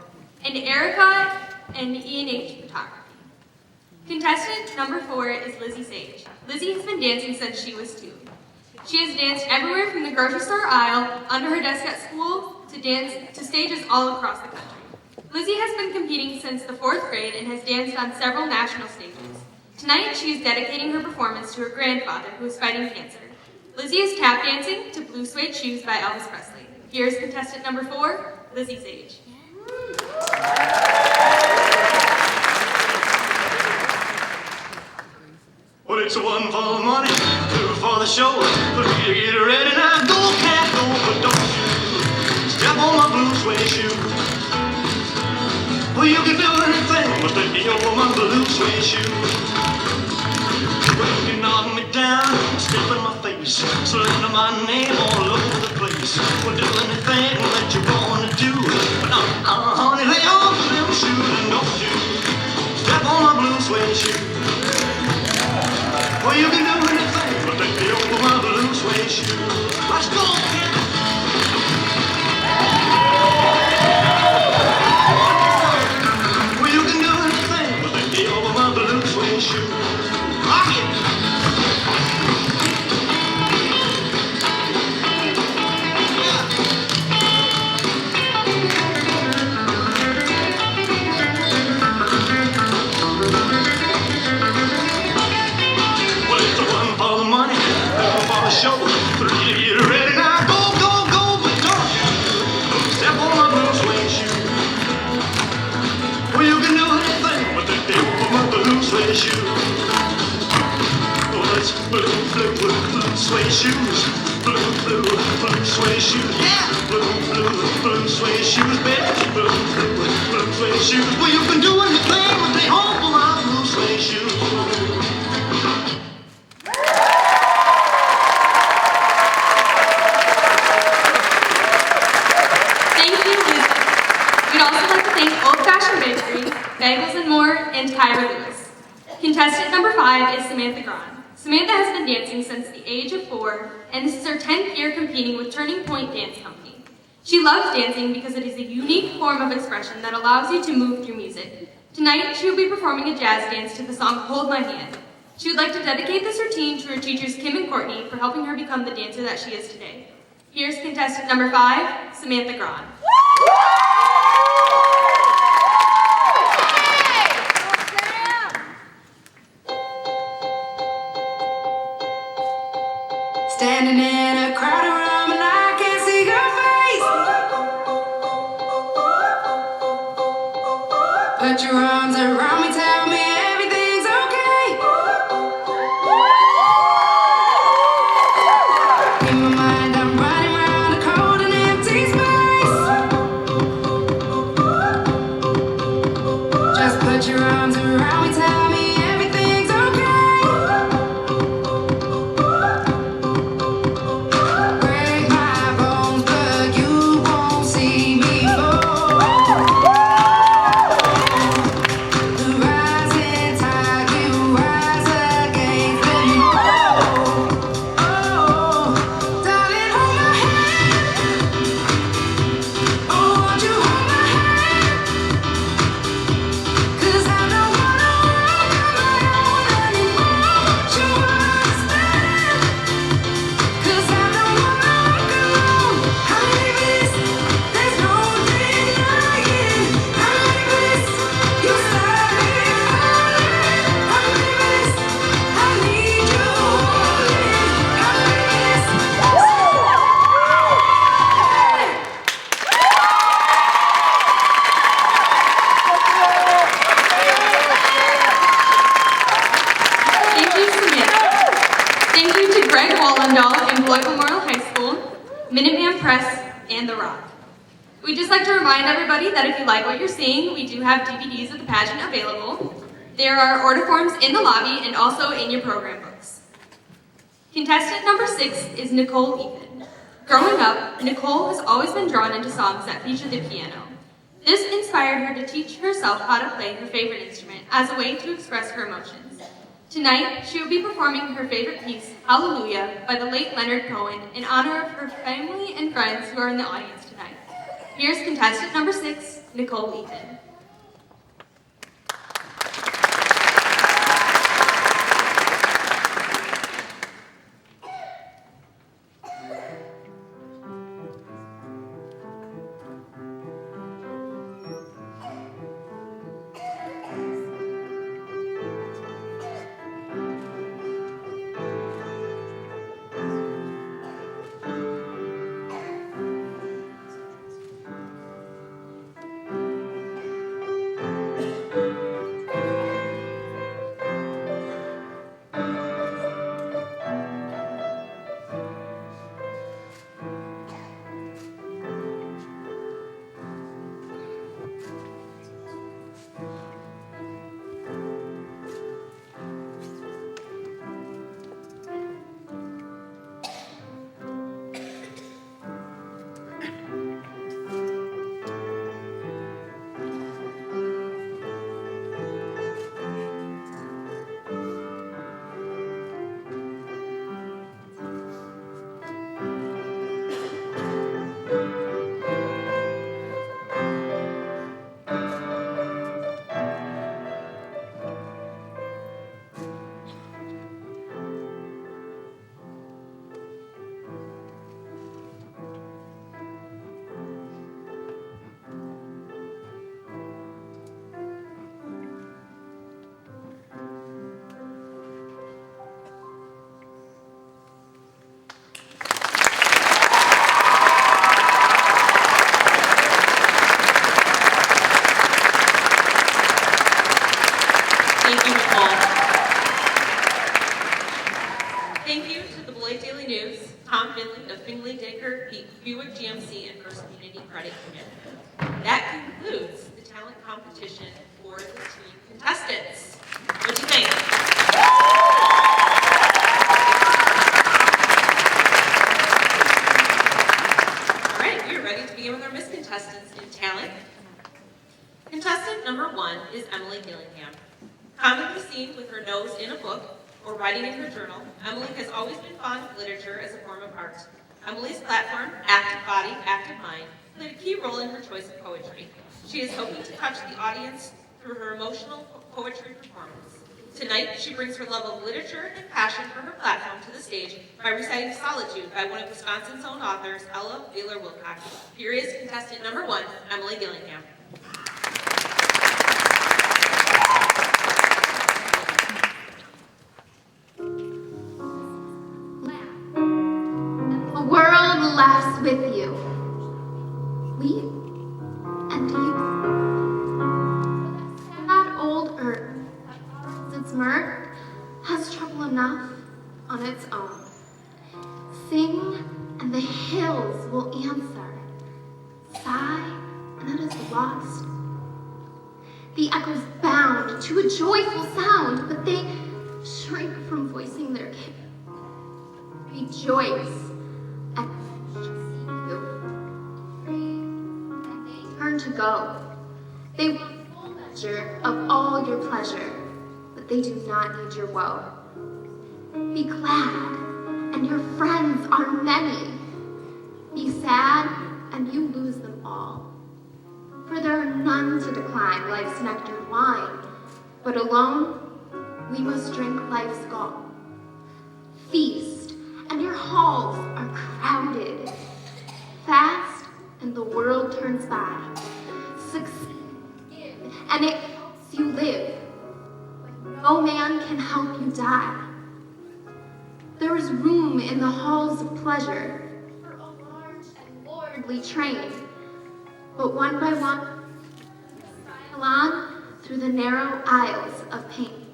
and Erica and E&H Photography. Contestant number 4 is Lizzie Sage. Lizzie has been dancing since she was 2. She has danced everywhere from the grocery store aisle, under her desk at school, to stages all across the country. Lizzie has been competing since the 4th grade and has danced on several national stages. Tonight, she is dedicating her performance to her grandfather, who is fighting cancer. Lizzie is tap dancing to Blue Suede Shoes by Elvis Presley. Here's contestant number 4, Lizzie Sage. Well, it's 1 for the money, 2 for the show, 3 to get ready now. Go, cat, go, but don't you step on my blue suede shoe. Well, you can do anything but take me over my blue suede shoe. Well, you can knock me down, step in my face, slander my name all over the place. Well, do anything that you wanna do, but honey, lay off of them shoes and don't you step on my blue suede shoe. Well, you can do anything but take me over my blue suede shoe. Let's go, kid. Well, you can do anything but take me over my blue suede shoe. Rock it. Show 3 to get ready now. Go, go, go, but don't you step on my blue suede shoe. Well, you can do anything but take me over my blue suede shoe. Oh, it's blue suede shoes. Blue suede shoes. Yeah, blue suede shoes, baby. Blue suede shoes. Well, you can do anything but take over my blue suede shoes. Thank you, Lizzie. Kyra Lewis. Contestant number 5 is Samantha Grahn. Samantha has been dancing since the age of 4, and this is her 10th year competing with Turning Point Dance Company. She loves dancing because it is a unique form of expression that allows you to move through music. Tonight, she will be performing a jazz dance to the song Hold My Hand. She would like to dedicate this routine to her teachers Kim and Courtney for helping her become the dancer that she is today. Here's contestant number 5, Samantha Grahn. Standing in a crowded room and I can't see your face. Put your arms around me, tell me everything's okay. In my mind I'm running around a cold and empty space. Just put your arms around me, tell me everything's okay. Break my bones, but you won't see me fall. The rising tide will rise against me. Oh, darling, hold my hand. Oh, won't you hold my hand? 'Cause I don't wanna walk on my own anymore. Won't you understand? 'Cause I don't wanna walk alone. I'm living this, there's no denying. I'm living this, you start me falling. I'm living this, I need you holding. I'm living this. Thank you, Samantha. Thank you to Greg Wallendahl and Beloit Memorial High School, Minuteman Press, and The Rock. We'd just like to remind everybody that if you like what you're seeing, we do have DVDs of the pageant available. There are order forms in the lobby and also in your program books. Contestant number 6 is Nicole Ethan. Growing up, Nicole has always been drawn into songs that feature the piano. This inspired her to teach herself how to play her favorite instrument as a way to express her emotions. Tonight, she will be performing her favorite piece, Hallelujah, by the late Leonard Cohen, in honor of her family and friends who are in the audience tonight. Here's contestant number 6, Nicole Ethan. Buick GMC and First Community Credit Union. That concludes the talent competition for the team contestants. What do you think? All right, we are ready to begin with our Miss Contestants in talent. Contestant number 1 is Emily Gillingham. Commonly seen with her nose in a book or writing in her journal, Emily has always been fond of literature as a form of art. Emily's platform, Active Body, Active Mind, played a key role in her choice of poetry. She is hoping to touch the audience through her emotional poetry performance. Tonight, she brings her love of literature and passion for her platform to the stage by reciting Solitude by one of Wisconsin's own authors, Ella Wheeler Wilcox. Here is contestant number 1, Emily Gillingham. The world laughs with you. We and you. That old earth, its mirth, has trouble enough on its own. Sing, and the hills will answer. Sigh, and it is lost. The echoes bound to a joyful sound, but they shrink from voicing their care. Rejoice, and see you. And they turn to go. They want full measure of all your pleasure, but they do not need your woe. Be glad, and your friends are many. Be sad, and you lose them all. For there are none to decline life's nectared wine, but alone we must drink life's gall. Feast, and your halls are crowded. Fast, and the world turns by. Succeed, and it helps you live. But no man can help you die. There is room in the halls of pleasure for a large and lordly train. But one by one, file on through the narrow aisles of pain.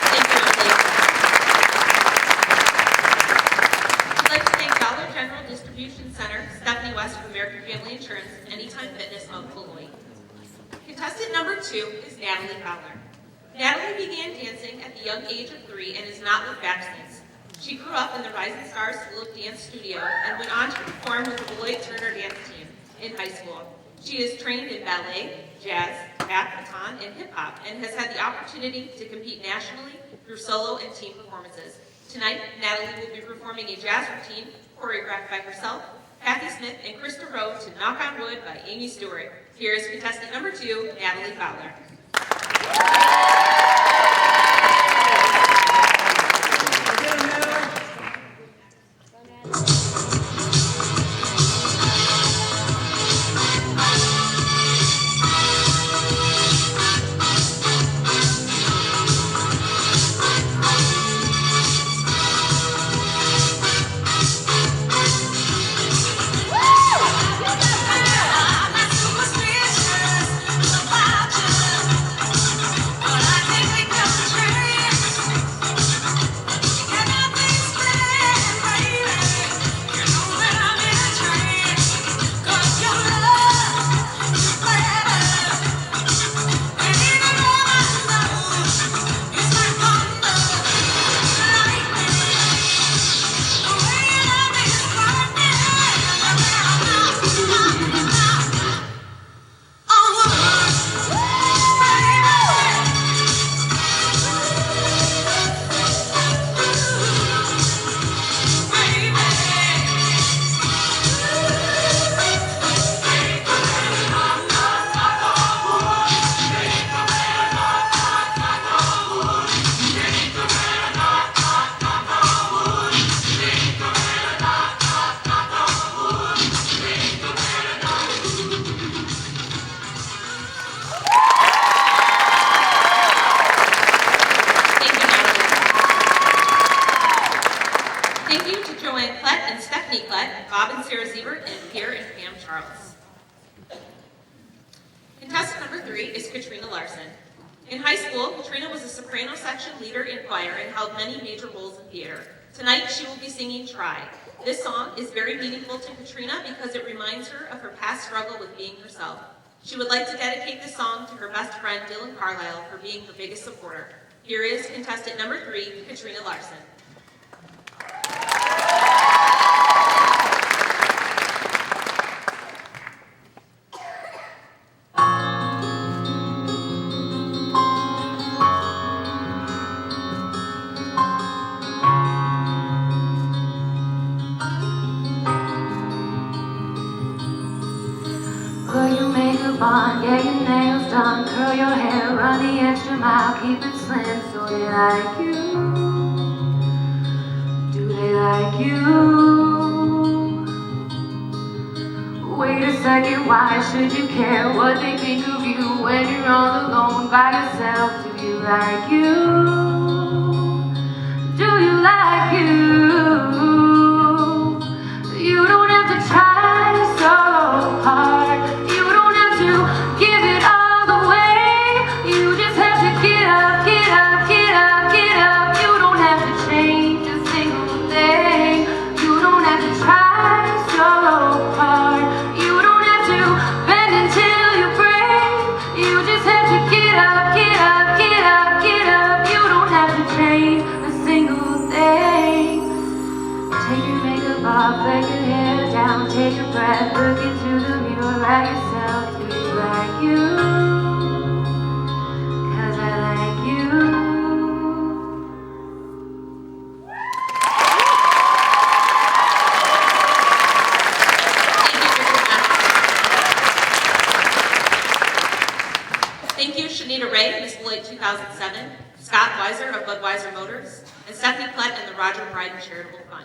Thank you, Emily. I'd like to thank Dollar General Distribution Center, Stephanie West from American Family Insurance, Anytime Fitness of Beloit. Contestant number 2 is Natalie Fowler. Natalie began dancing at the young age of 3 and has not looked back since. She grew up in the Rising Stars School of Dance Studio and went on to perform with the Beloit Turner Dance Team in high school. She is trained in ballet, jazz, baton, and hip-hop, and has had the opportunity to compete nationally through solo and team performances. Tonight, Natalie will be performing a jazz routine choreographed by herself, Kathy Smith, and Krista Rowe to Knock on Wood by Amy Stewart. Here is contestant number 2, Natalie Fowler. Contestant number 3 is Katrina Larson. In high school, Katrina was a soprano section leader in choir and held many major roles in theater. Tonight, she will be singing Try. This song is very meaningful to Katrina because it reminds her of her past struggle with being herself. She would like to dedicate this song to her best friend, Dylan Carlisle, for being her biggest supporter. Here is contestant number 3, Katrina Larson. get your nails done, curl your hair, run the extra mile, keep it slim. So they like you? Do they like you? Wait a second, why should you care what they think of you when you're all alone by yourself? Do you like you? Do you like you? You don't have to try so hard. You don't have to give it all away. You just have to get up, get up, get up, get up. You don't have to change a single thing. You don't have to try so hard. You don't have to bend until you break. You just have to get up, get up, get up, get up. You don't have to change a single thing. Take your makeup off, let your hair down, take a breath, look into the mirror at yourself. Do you like you? 'Cause I like you. Thank you, Shanita Ray, Miss Beloit 2007, Scott Weiser of Budweiser Motors, and Stephanie Plett and the Roger Bryden Charitable Fund.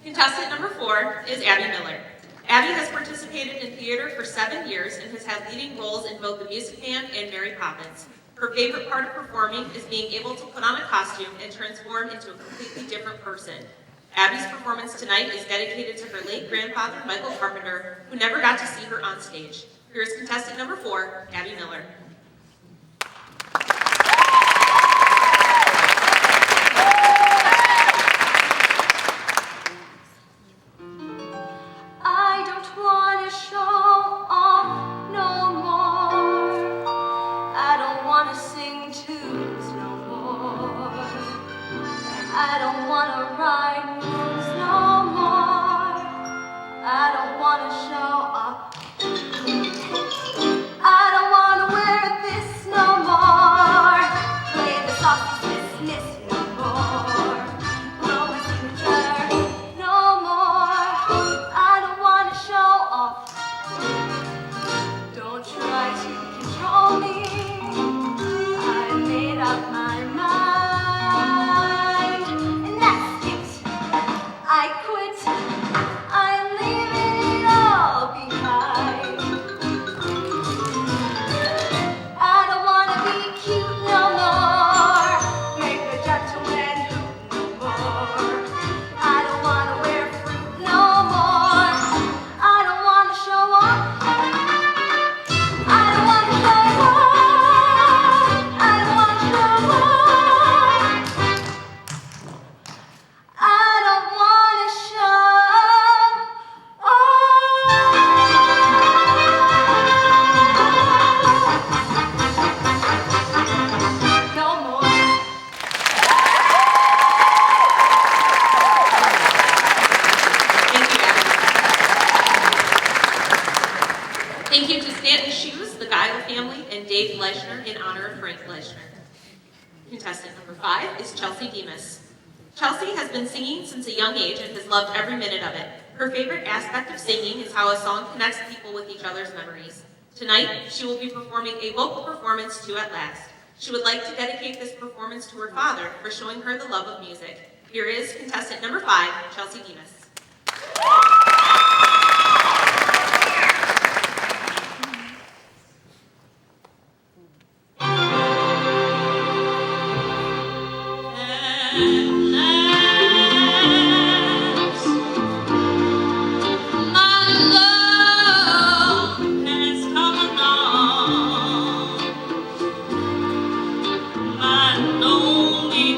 Contestant number 4 is Abby Miller. Abby has participated in theater for 7 years and has had leading roles in both The Music Man and Mary Poppins. Her favorite part of performing is being able to put on a costume and transform into a completely different person. Abby's performance tonight is dedicated to her late grandfather, Michael Carpenter, who never got to see her on stage. Here is contestant number 4, Abby Miller. I don't want to show off no more. I don't want to sing tunes no more. I don't want to ride moves no more. I don't want to show off. I don't want to wear this no more. Play the saucy business no more. Blow my signature no more. I don't want to show off. Don't try to control me. I made up my mind, and that's it. I quit. I'm leaving it all behind. I don't want to be cute no more. Make a gentleman hoot no more. I don't want to wear fruit no more. I don't want to show off. I don't want to show off. I don't want to show off. I don't want to show off no more. Thank you, Abby. Thank you to Stanton Shoes, the Guile family, and Dave Leishner in honor of Frank Leishner. Contestant number 5 is Chelsea Demas. Chelsea has been singing since a young age and has loved every minute of it. Her favorite aspect of singing is how a song connects people with each other's memories. Tonight, she will be performing a vocal performance to At Last. She would like to dedicate this performance to her father for showing her the love of music. Here is contestant number 5, Chelsea Demas.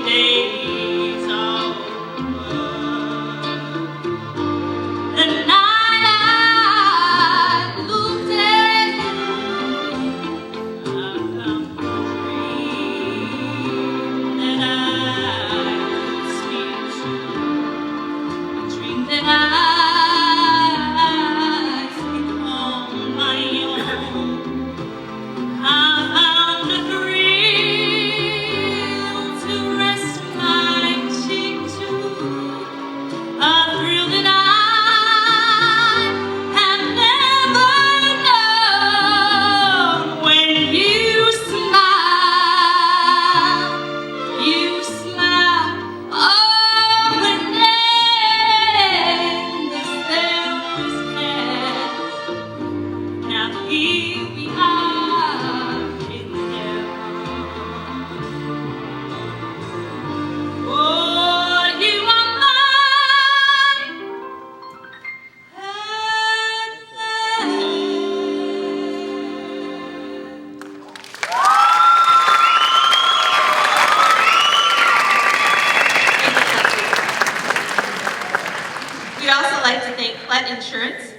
Days are over.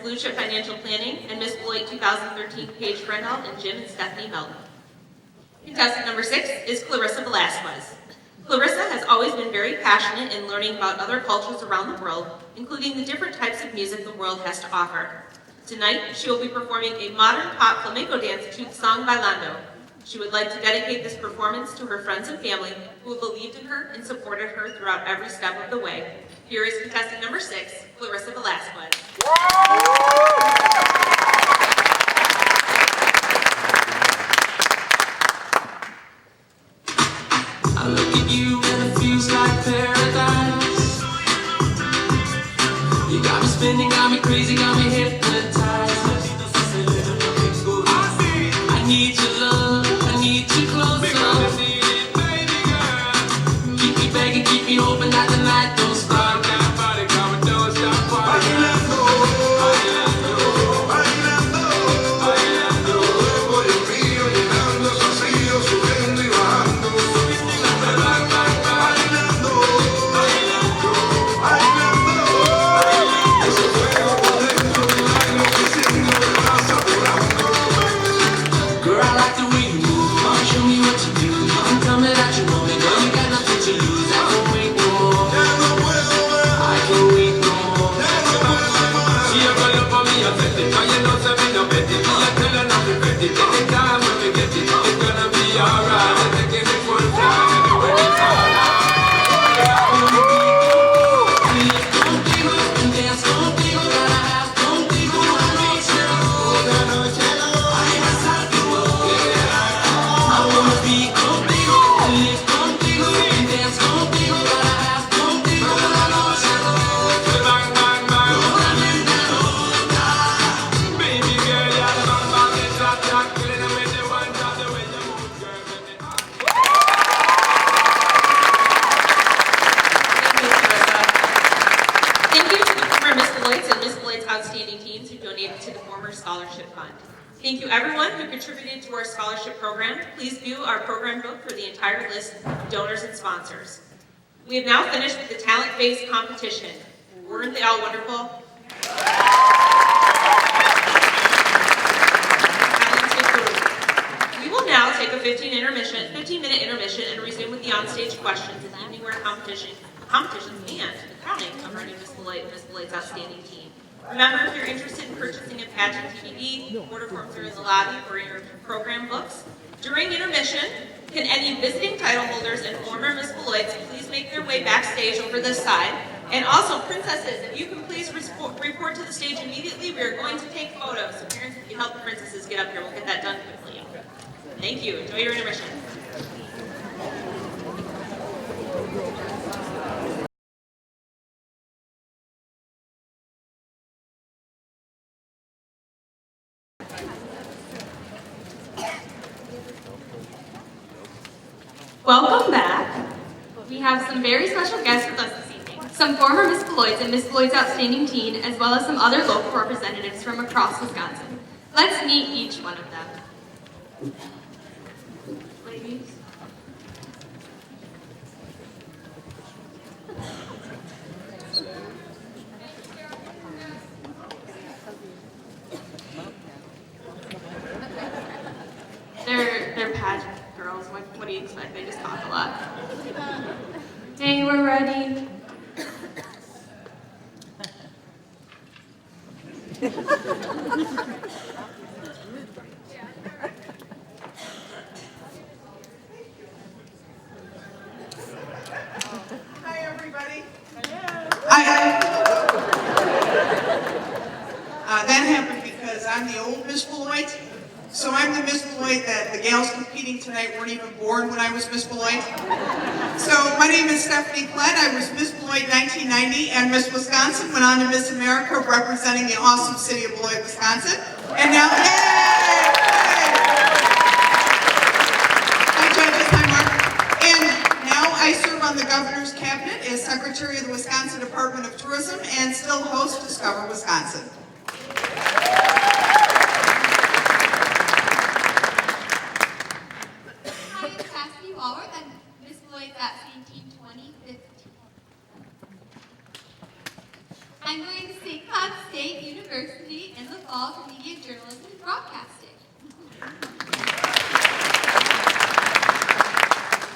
Blue Chip Financial Planning, and Miss Beloit 2013 Paige Brendel and Jim and Stephanie Melton. Contestant number 6 is Clarissa Velasquez. Clarissa has always been very passionate in learning about other cultures around the world, including the different types of music the world has to offer. Tonight, she will be performing a modern pop flamenco dance to the song Bailando. She would like to dedicate this performance to her friends and family who have believed in her and supported her throughout every step of the way. Here is contestant number 6, Clarissa Velasquez. I look at you and it feels like paradise. You got me spinning, got me crazy, got me hypnotized. I need your love, I need you closer. Keep me begging, keep me hoping that the night don't stop. Thank you everyone who contributed to our scholarship program. Please view our program book for the entire list of donors and sponsors. We have now finished with the talent-based competition. Weren't they all wonderful? We will now take a 15-minute intermission and resume with the onstage questions and evening wear competitions and the crowning of our new Miss Beloit and Miss Beloit's outstanding team. Remember, if you're interested in purchasing a Pageant DVD, order forms are in the lobby or in your program books. During intermission, can any visiting title holders and former Miss Beloits please make their way backstage over this side? And also, princesses, if you can please report to the stage immediately, we are going to take photos. So parents, if you help the princesses get up here, we'll get that done quickly. Thank you. Enjoy your intermission. Welcome back. We have some very special guests with us this evening. Some former Miss Beloits and Miss Beloit's outstanding teen, as well as some other local representatives from across Wisconsin. Let's meet each one of them. Ladies. They're pageant girls. What do you expect? They just talk a lot. Hey, we're ready. Hi, everybody. That happened because I'm the old Miss Beloit. So I'm the Miss Beloit that the gals competing tonight weren't even born when I was Miss Beloit. So my name is Stephanie Klett. I was Miss Beloit 1990 and Miss Wisconsin, went on to Miss America representing the awesome city of Beloit, Wisconsin. And now, yay! Hi, judges. Hi, Mark. And now I serve on the governor's cabinet as secretary of the Wisconsin Department of Tourism and still host Discover Wisconsin. I'm going to St. Cloud State University in the fall for media journalism and broadcasting.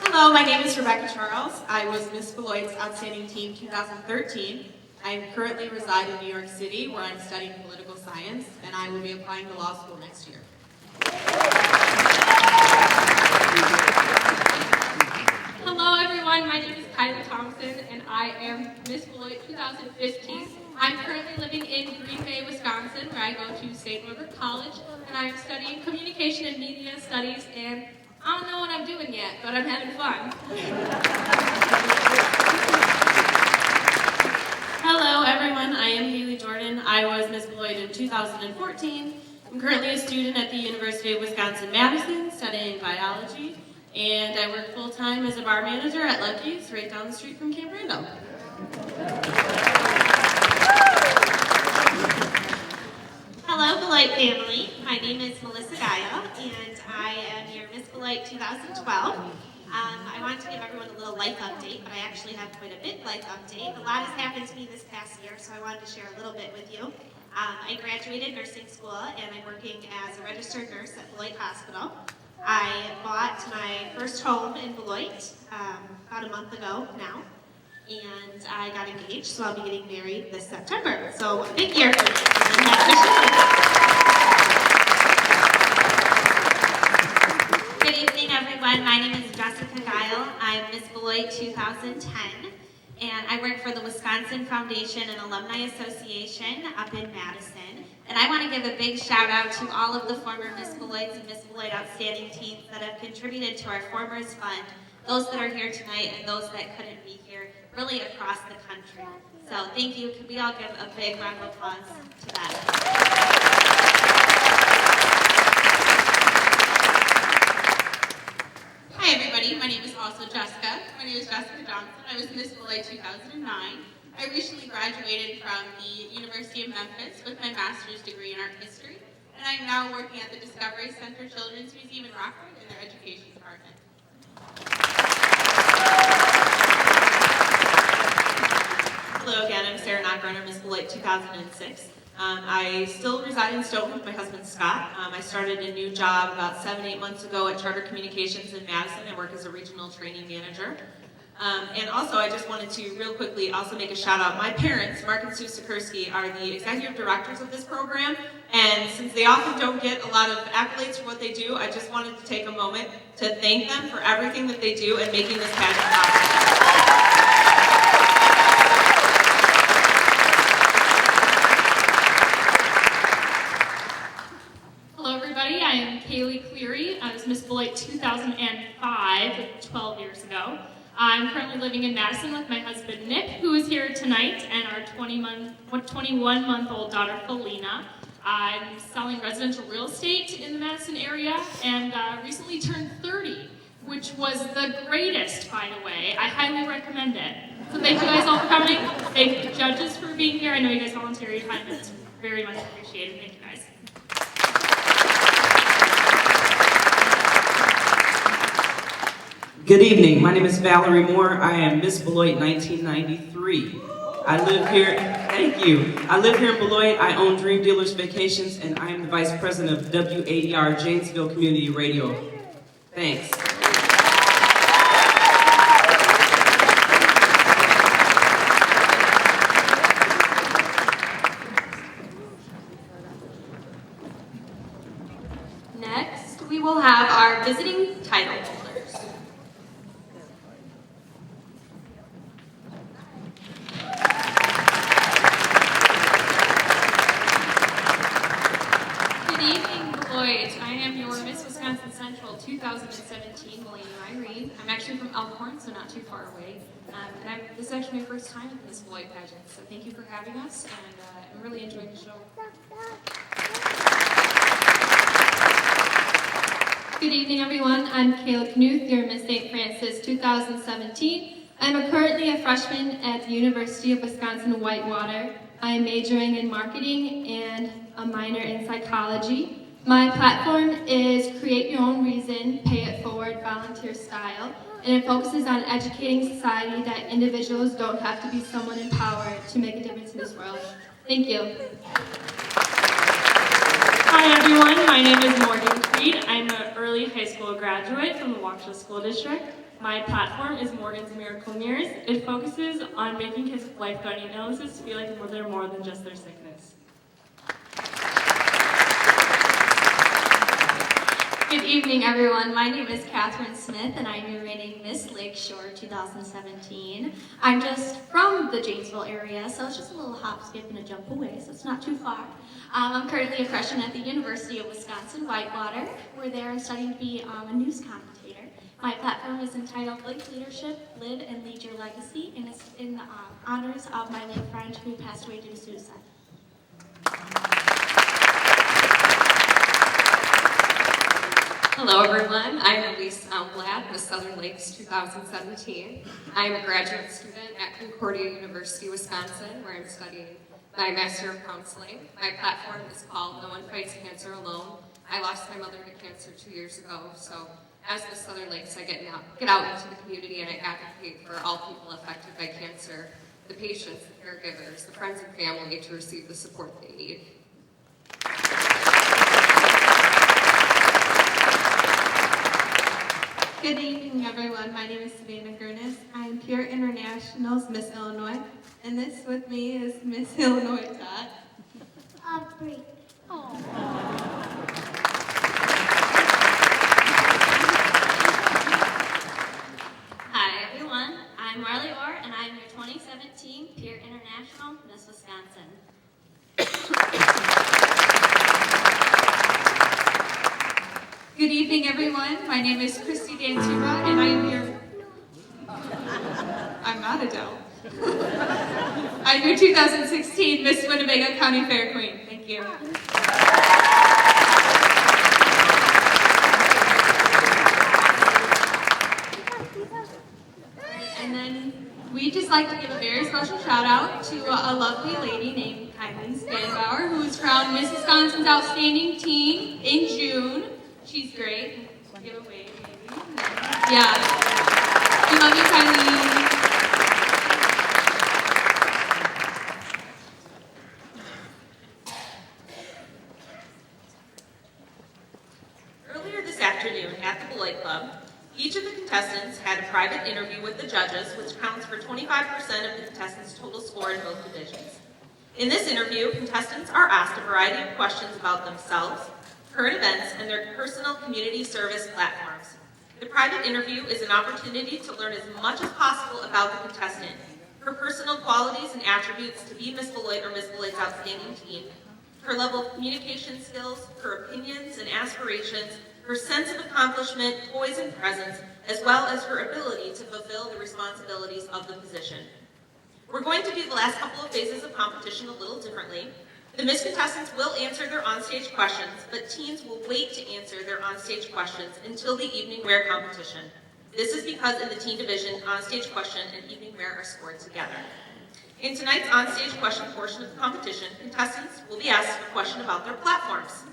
Hello, my name is Rebecca Charles. I was Miss Beloit's Outstanding Teen 2013. I currently reside in New York City, where I'm studying political science, and I will be applying to law school next year. Hello everyone, my name is Kylie Thompson and I am Miss Beloit 2015. I'm currently living in Green Bay, Wisconsin, where I go to St. River College, and I'm studying communication and media studies, and I don't know what I'm doing yet, but I'm having fun. Hello everyone, I am Haley Jordan. I was Miss Beloit in 2014. I'm currently a student at the University of Wisconsin-Madison studying biology, and I work full-time as a bar manager at Lucky's right down the street from Camp Randall. Hello, Beloit family. My name is Melissa Gaia, and I am your Miss Beloit 2012. I wanted to give everyone a little life update, but I actually have quite a big life update. A lot has happened to me this past year, so I wanted to share a little bit with you. I graduated nursing school, and I'm working as a registered nurse at Beloit Hospital. I bought my first home in Beloit about a month ago now, and I got engaged, so I'll be getting married this September. So a big year for me. Good evening, everyone. My name is Jessica Guile. I'm Miss Beloit 2010, and I work for the Wisconsin Foundation and Alumni Association up in Madison. And I want to give a big shout out to all of the former Miss Beloits and Miss Beloit Outstanding Teens that have contributed to our Formers Fund, those that are here tonight and those that couldn't be here, really across the country. So thank you. Could we all give a big round of applause to that? Hi everybody, my name is also Jessica. My name is Jessica Johnson. I was Miss Beloit 2009. I recently graduated from the University of Memphis with my master's degree in art history, and I'm now working at the Discovery Center Children's Museum in Rockford in their education department. Hello again, I'm Sarah Knockruner, Miss Beloit 2006. I still reside in Stoughton with my husband Scott. I started a new job about 7-8 months ago at Charter Communications in Madison. I work as a regional training manager. And also, I just wanted to real quickly also make a shout out. My parents, Mark and Sue Sikorsky, are the executive directors of this program. And since they often don't get a lot of accolades for what they do, I just wanted to take a moment to thank them for everything that they do in making this pageant possible. Hello everybody, I am Kaylee Cleary. I was Miss Beloit 2005, 12 years ago. I'm currently living in Madison with my husband Nick, who is here tonight, and our 21-month-old daughter Felina. I'm selling residential real estate in the Madison area, and recently turned 30, which was the greatest, by the way. I highly recommend it. So thank you guys all for coming. Thank the judges for being here. I know you guys volunteer your time, and it's very much appreciated. Thank you guys. Good evening, my name is Valerie Moore. I am Miss Beloit 1993. I live here, thank you. I live here in Beloit. I own Dream Dealers Vacations, and I am the Vice President of WADR Janesville Community Radio. Thanks. Next, we will have our visiting title holders. Good evening, Beloit. I am your Miss Wisconsin Central 2017, Melanie Irene. I'm actually from Elkhorn, so not too far away. And this is actually my first time at this Beloit pageant, so thank you for having us, and I'm really enjoying the show. Good evening, everyone. I'm Kayla Knuth, your Miss St. Francis 2017. I'm currently a freshman at the University of Wisconsin-Whitewater. I'm majoring in marketing and a minor in psychology. My platform is Create Your Own Reason, Pay It Forward, Volunteer Style, and it focuses on educating society that individuals don't have to be someone in power to make a difference in this world. Thank you. Hi everyone, my name is Morgan Creed. I'm an early high school graduate from the Waukesha School District. My platform is Morgan's Miracle Mirrors. It focuses on making kids with life-threatening illnesses feel like they're more than just their sickness. Good evening, everyone. My name is Catherine Smith, and I'm your reigning Miss Lakeshore 2017. I'm just from the Janesville area, so it's just a little hop, skip, and a jump away, so it's not too far. I'm currently a freshman at the University of Wisconsin-Whitewater. We're there and studying to be a news commentator. My platform is entitled Live Leadership, Live and Lead Your Legacy, and it's in honors of my late friend who passed away due to suicide. Hello everyone, I'm Elise Almblad with Southern Lakes 2017. I'm a graduate student at Concordia University, Wisconsin, where I'm studying my Master of Counseling. My platform is called No One Fights Cancer Alone. I lost my mother to cancer 2 years ago, so as with Southern Lakes, I get out into the community and I advocate for all people affected by cancer, the patients, the caregivers, the friends and family to receive the support they need. Good evening, everyone. My name is Savannah Gurnis. I am Pure International's Miss Illinois, and this with me is Miss Illinois Dot. Bree. Hi, everyone. I'm Marley Orr, and I'm your 2017 Pure International Miss Wisconsin. Good evening, everyone. My name is Christy Dantura, and I am your... I'm not Adele. I'm your 2016 Miss Winnebago County Fair Queen. Thank you. And then we'd just like to give a very special shout out to a lovely lady named Kylie Spanbauer, who was crowned Miss Wisconsin's Outstanding Teen in June. She's great. Give a wave, maybe. Yeah. We love you, Kylie. Earlier this afternoon at the Beloit Club, each of the contestants had a private interview with the judges, which counts for 25% of the contestants' total score in both divisions. In this interview, contestants are asked a variety of questions about themselves, current events, and their personal community service platforms. The private interview is an opportunity to learn as much as possible about the contestant, her personal qualities and attributes to be Miss Beloit or Miss Beloit's Outstanding Teen, her level of communication skills, her opinions and aspirations, her sense of accomplishment, poise and presence, as well as her ability to fulfill the responsibilities of the position. We're going to do the last couple of phases of competition a little differently. The Miss contestants will answer their onstage questions, but teens will wait to answer their onstage questions until the evening wear competition. This is because in the teen division, onstage question and evening wear are scored together. In tonight's onstage question portion of the competition, contestants will be asked a question about their platforms.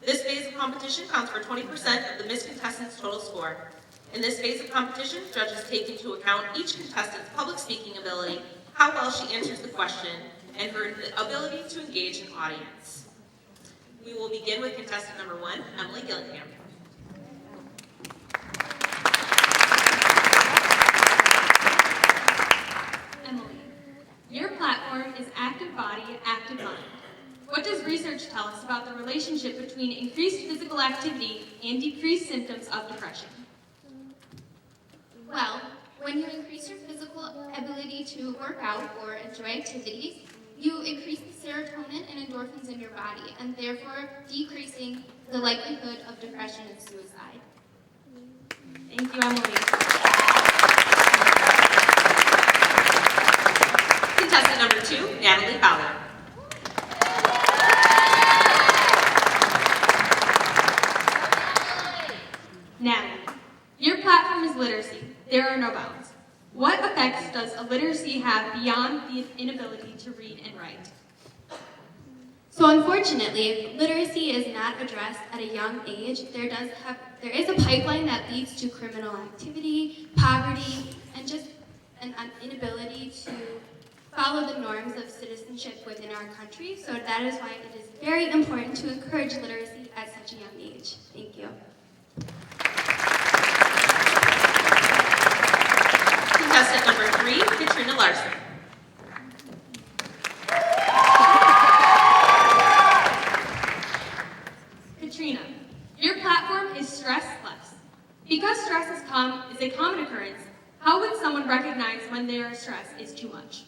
This phase of competition counts for 20% of the Miss contestants' total score. In this phase of competition, judges take into account each contestant's public speaking ability, how well she answers the question, and her ability to engage an audience. We will begin with contestant number 1, Emily Gillingham. Emily, your platform is Active Body, Active Mind. What does research tell us about the relationship between increased physical activity and decreased symptoms of depression? Well, when you increase your physical ability to work out or enjoy activities, you increase the serotonin and endorphins in your body, and therefore decreasing the likelihood of depression and suicide. Thank you, Emily. Contestant number 2, Natalie Fowler. Natalie, your platform is literacy. There are no bounds. What effects does illiteracy have beyond the inability to read and write? So unfortunately, if literacy is not addressed at a young age, there is a pipeline that leads to criminal activity, poverty, and just an inability to follow the norms of citizenship within our country. So that is why it is very important to encourage literacy at such a young age. Thank you. Contestant number 3, Katrina Larson. Katrina, your platform is stress less. Because stress is a common occurrence, how would someone recognize when their stress is too much?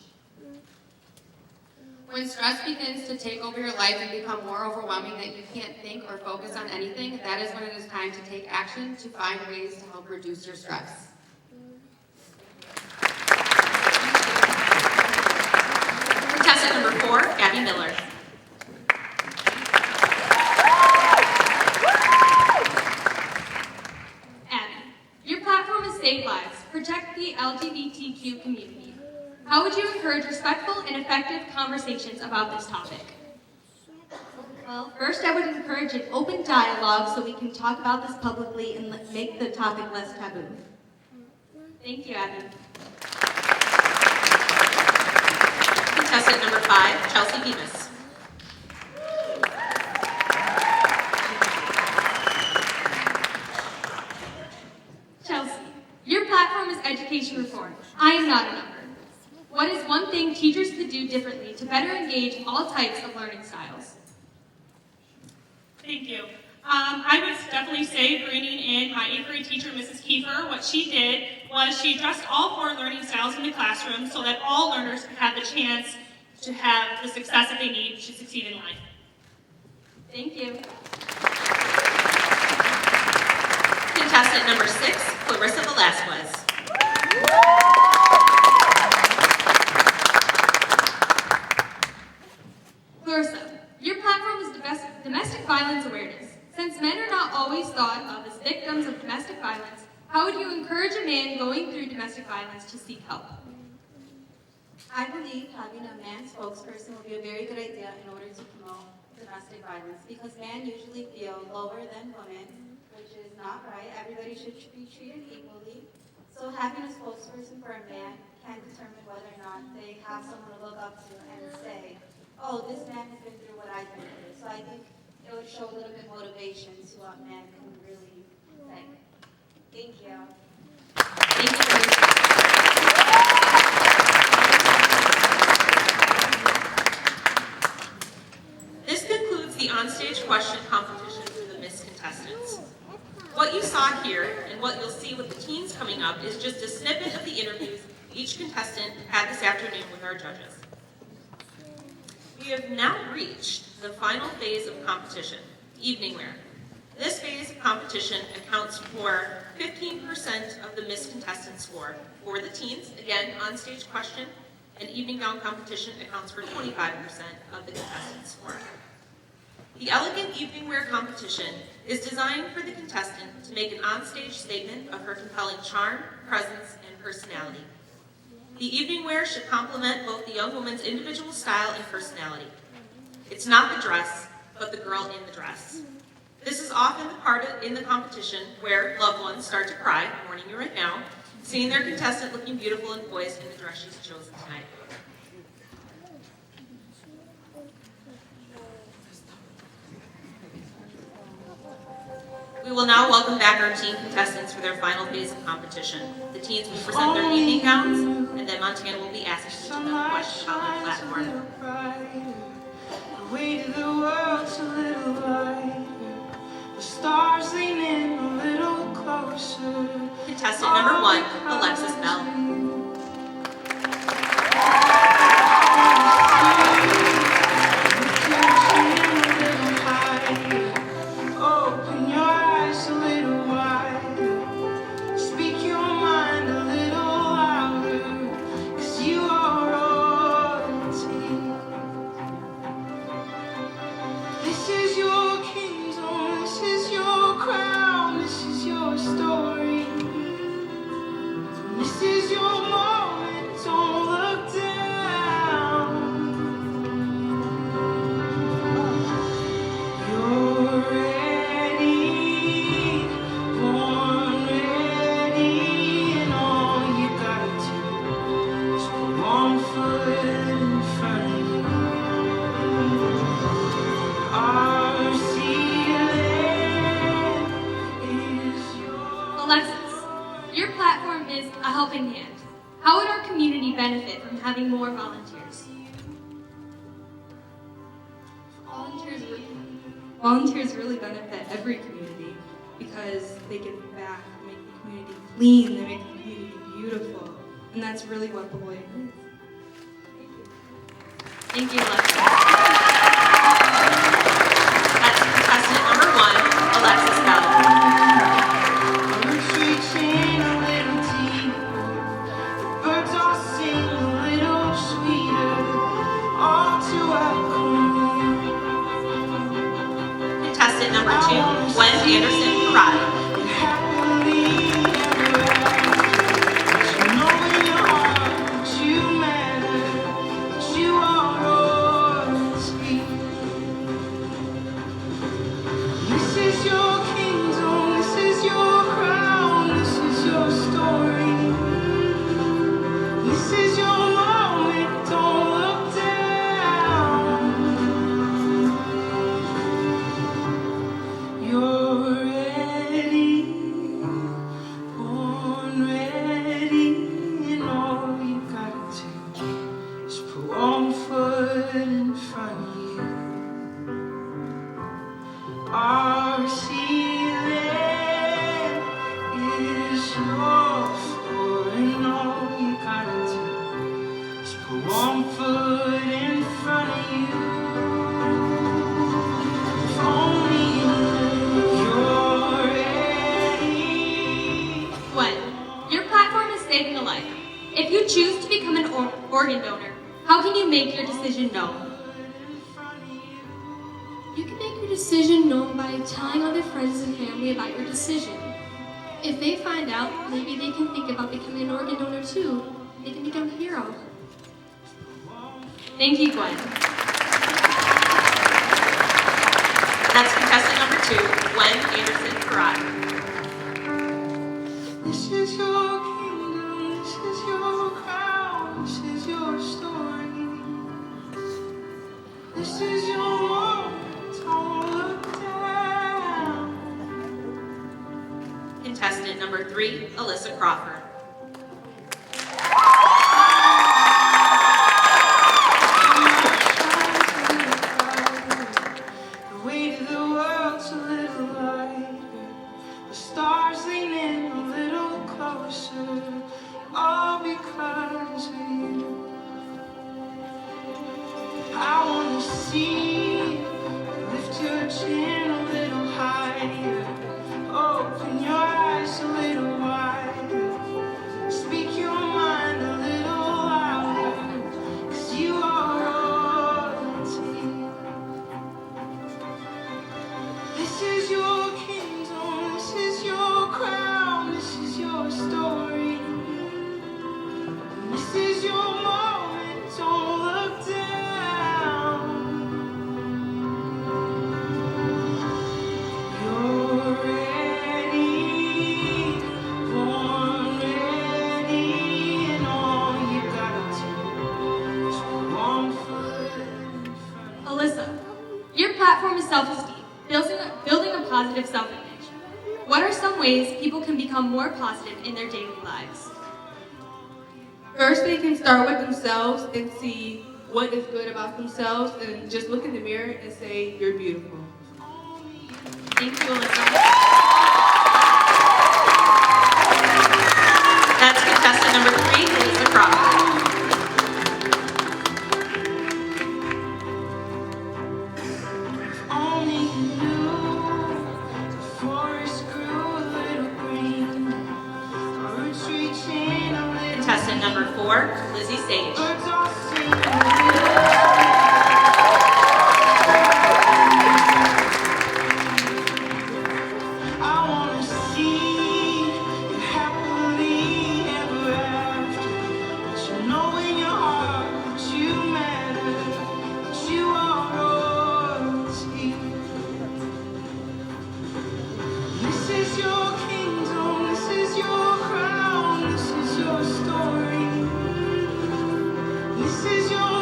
When stress begins to take over your life and become more overwhelming that you can't think or focus on anything, that is when it is time to take action to find ways to help reduce your stress. Contestant number 4, Abby Miller. Abby, your platform is Save Lives, protect the LGBTQ community. How would you encourage respectful and effective conversations about this topic? Well, first I would encourage an open dialogue so we can talk about this publicly and make the topic less taboo. Thank you, Abby. Contestant number 5, Chelsea Bemis. Chelsea, your platform is education reform. I am not a number. What is one thing teachers could do differently to better engage all types of learning styles? Thank you. I would definitely say bringing in my 8th grade teacher, Mrs. Kiefer. What she did was she addressed all 4 learning styles in the classroom so that all learners could have the chance to have the success that they need to succeed in life. Thank you. Contestant number 6, Clarissa Velasquez. Clarissa, your platform is domestic violence awareness. Since men are not always thought of as victims of domestic violence, how would you encourage a man going through domestic violence to seek help? I believe having a man spokesperson would be a very good idea in order to promote domestic violence because men usually feel lower than women, which is not right. Everybody should be treated equally. So having a spokesperson for a man can determine whether or not they have someone to look up to and say, oh, this man has been through what I've been through. So I think it would show a little bit motivation to what men can really say. Thank you. Thank you. This concludes the onstage question competition for the Miss contestants. What you saw here and what you'll see with the teens coming up is just a snippet of the interviews each contestant had this afternoon with our judges. We have now reached the final phase of competition, evening wear. This phase of competition accounts for 15% of the Miss contestant score. For the teens, again, on-stage question, and evening gown competition accounts for 25% of the contestant score. The Elegant Evening Wear competition is designed for the contestant to make an on-stage statement of her compelling charm, presence, and personality. The evening wear should complement both the young woman's individual style and personality. It's not the dress, but the girl in the dress. This is often the part in the competition where loved ones start to cry, I'm warning you right now, seeing their contestant looking beautiful and poised in the dress she's chosen tonight. We will now welcome back our teen contestants for their final phase of competition. The teens will present their evening gowns, and then Montana will be asking them a question about their platform. The weight of the world's a little lighter. The stars lean in a little closer. Contestant number 1, Alexis Bell. Open your eyes a little wider. Speak your mind a little louder. 'Cause you are royalty. This is your kingdom. This is your crown. This is your story. a helping hand. How would our community benefit from having more volunteers? Volunteers really benefit every community because they give back, they make the community clean, they make the community beautiful, and that's really what Beloit is. Thank you, Alexa. That's contestant number 1, Alexis Bell. Reaching a little deeper, birds all sing a little sweeter, all to our core. Contestant number 2, Gwen Anderson Parada. Happily ever after, you know in your heart that you matter, that you are royalty. This is your kingdom, this is your crown, this is your story. This is your moment, don't look down. You're ready, born ready, and all you gotta do is put one foot in front of you. Our ceiling is your floor, and all you gotta do is put one foot in front of you. If only you're ready. Gwen, your platform is saving a life. If you choose to become an organ donor, how can you make your decision known? You can make your decision known by telling other friends and family about your decision. If they find out, maybe they can think about becoming an organ donor too. They can become a hero. Thank you, Gwen. That's contestant number 2, Gwen Anderson Parada. This is your kingdom, this is your crown, this is your story. This is your moment, don't look down. Contestant number 3, Alyssa Crawford. The weight of the world's a little lighter, the stars lean in a little closer, all because of you. I wanna see you lift your chin a little higher, open your eyes a little wider, speak your mind a little louder, 'cause you are royalty. This is your kingdom, this is your crown, this is your story. This is your moment, don't look down. You're ready, born ready, and all you gotta do is put one foot in front. Alyssa, your platform is self-esteem, building a positive self-image. What are some ways people can become more positive in their daily lives? First, they can start with themselves and see what is good about themselves and just look in the mirror and say, you're beautiful. Thank you, Alyssa. That's contestant number 3, Lisa Crawford. Only you knew the forest grew a little green, our roots reaching a little. Contestant number 4, Lizzie Sage. Birds all sing a little. I wanna see you happily ever after, that you know in your heart that you matter, that you are royalty. This is your kingdom, this is your crown, this is your story. This is your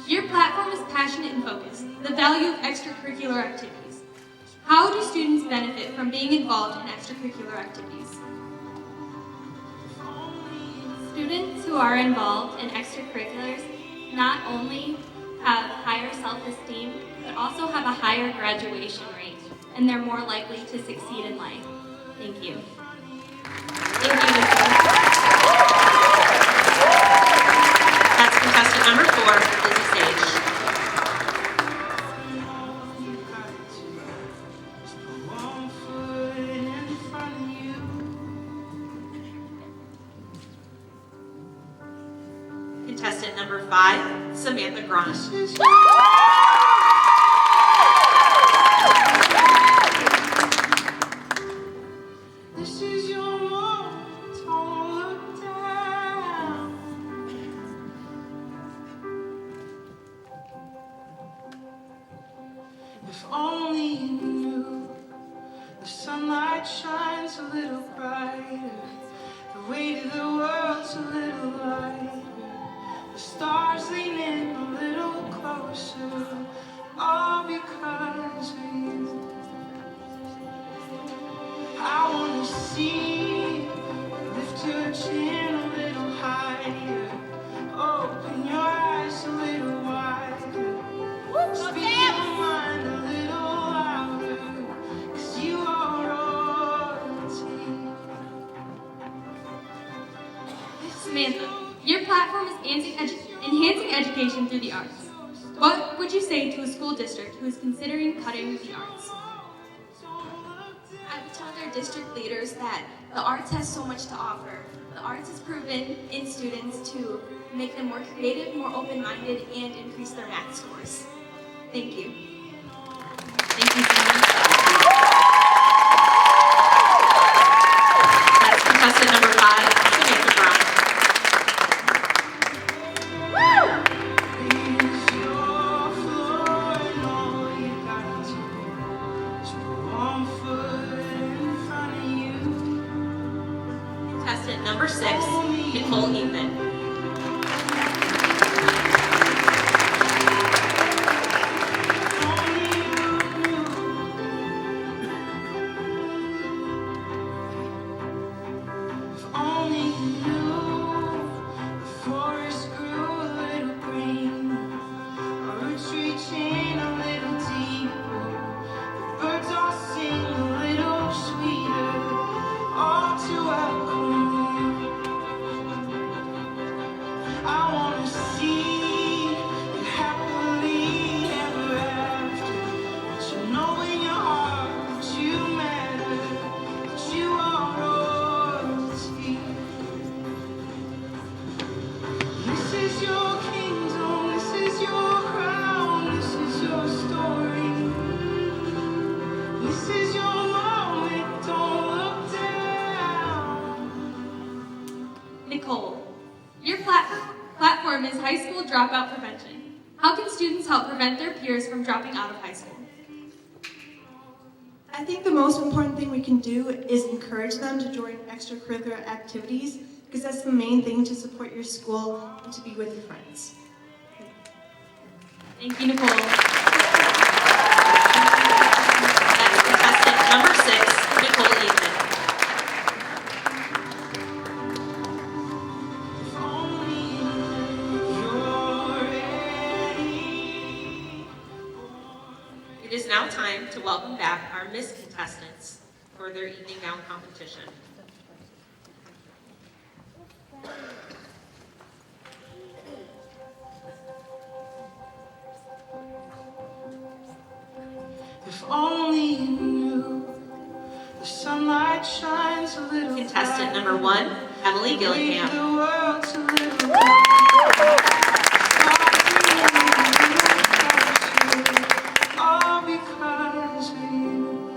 Your platform is passionate and focused. The value of extracurricular activities. How do students benefit from being involved in extracurricular activities? Students who are involved in extracurriculars not only have higher self-esteem, but also have a higher graduation rate, and they're more likely to succeed in life. Thank you. Thank you. That's contestant number 4, Lizzie Sage. Contestant number 5, Samantha Grant. This is your moment, don't look down. If only you knew the sunlight shines a little brighter, the weight of the world's a little lighter, the stars lean in a little closer, all because of you. I wanna see you lift your chin a little higher, open your eyes a little wider, speak your mind a little louder, 'cause you are royalty. Samantha, your platform is enhancing education through the arts. What would you say to a school district who is considering cutting the arts? I would tell their district leaders that the arts has so much to offer. The arts has proven in students to make them more creative, more open-minded, and increase their math scores. Thank you. Thank you, Samantha. That's contestant number 5, Samantha Brown. Contestant number 6, Nicole Ethan. Only you knew the forest grew a little green, our roots reaching a little deeper, the birds all sing a little sweeter, all to welcome you. I wanna see you happily ever after, that you know in your heart that you matter, that you are royalty. This is your kingdom, this is your crown, this is your story. This is your moment, don't look down. Nicole, your platform is high school dropout prevention. How can students help prevent their peers from dropping out of high school? I think the most important thing we can do is encourage them to join extracurricular activities, because that's the main thing to support your school and to be with your friends. Thank you, Nicole. That's contestant number 6, Nicole Ethan. It is now time to welcome back our Miss contestants for their evening gown competition. If only you knew the sunlight shines a little. Contestant number 1, Emily Gillingham. The world's a little all because of you.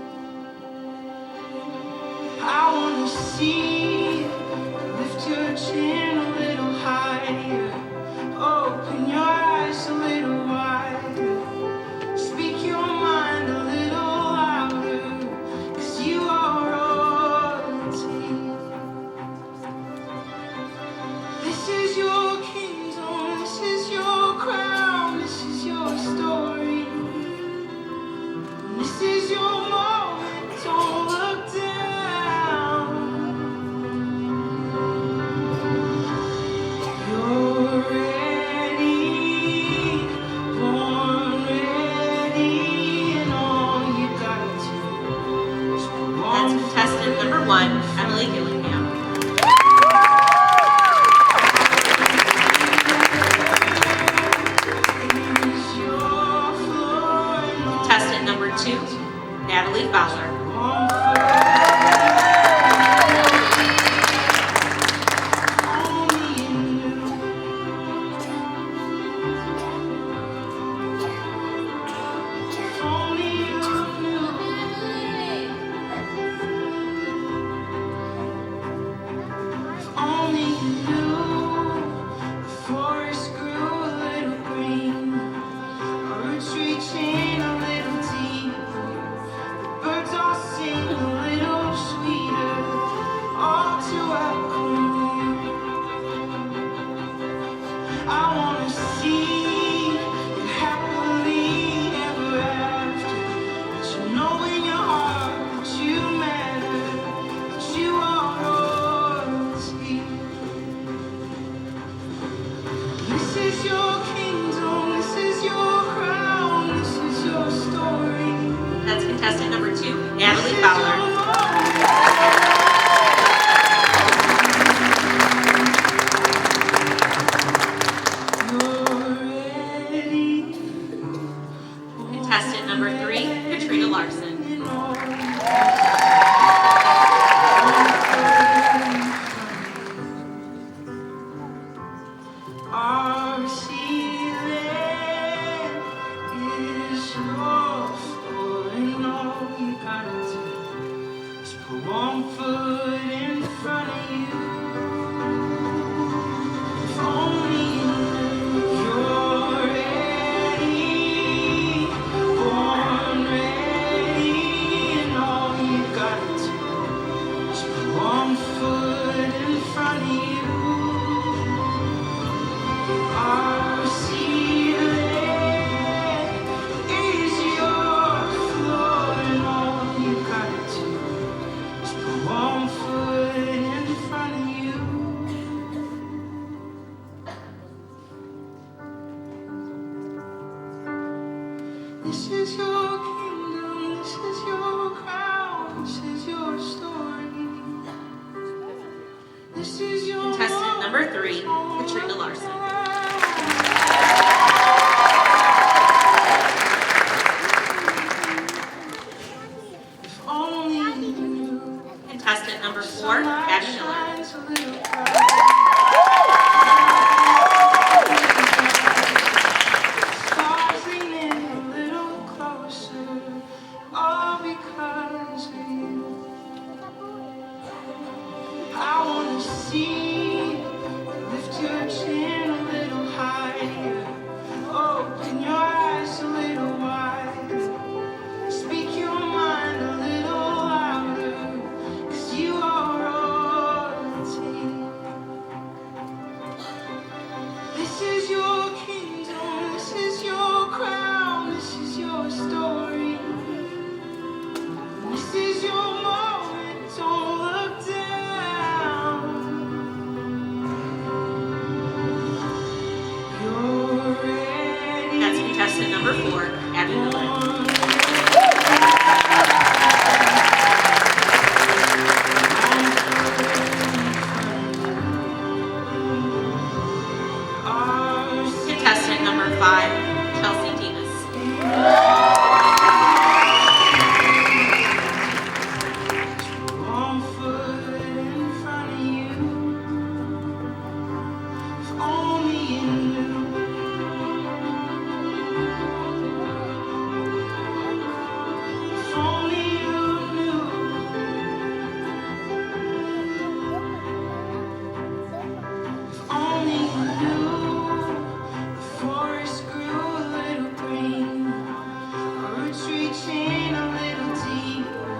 I wanna see you lift your chin a little higher, open your eyes a little wider, speak your mind a little louder, 'cause you are royalty. This is your 2, Natalie Fowler. Only you knew the forest grew a little green, our roots reaching a little deeper, the birds all sing a little sweeter, all to welcome you. I wanna see you happily ever after, that you know in your heart that you matter, that you are royalty. This is your kingdom, this is your crown, this is your story. That's contestant number 2, Natalie Fowler. Contestant number 3, Katrina Larson. Our ceiling is your floor, and all you gotta do is put one foot in front of you. If only you knew you're ready, born ready, and all you gotta do is put one foot in front of you. Our ceiling is your floor, and all you gotta do is put one foot in front of you. This is your kingdom, this is your crown, this is your story. This is your Contestant number 3, Katrina Larson. Contestant number 4, Abby Miller. Stars leaning a little closer, all because of you. I wanna see you lift your chin a little higher, open your eyes a little wider, speak your mind a little louder, 'cause you are royalty. This is your kingdom, this is your crown, this is your story. This is your moment, don't look down. You're ready. That's contestant number 4, Abby Miller. Contestant number 5, Chelsea Demas. One foot in front of you. If only you knew. If only you knew. If only you knew. The forest grew a little green, our roots reaching a little deeper,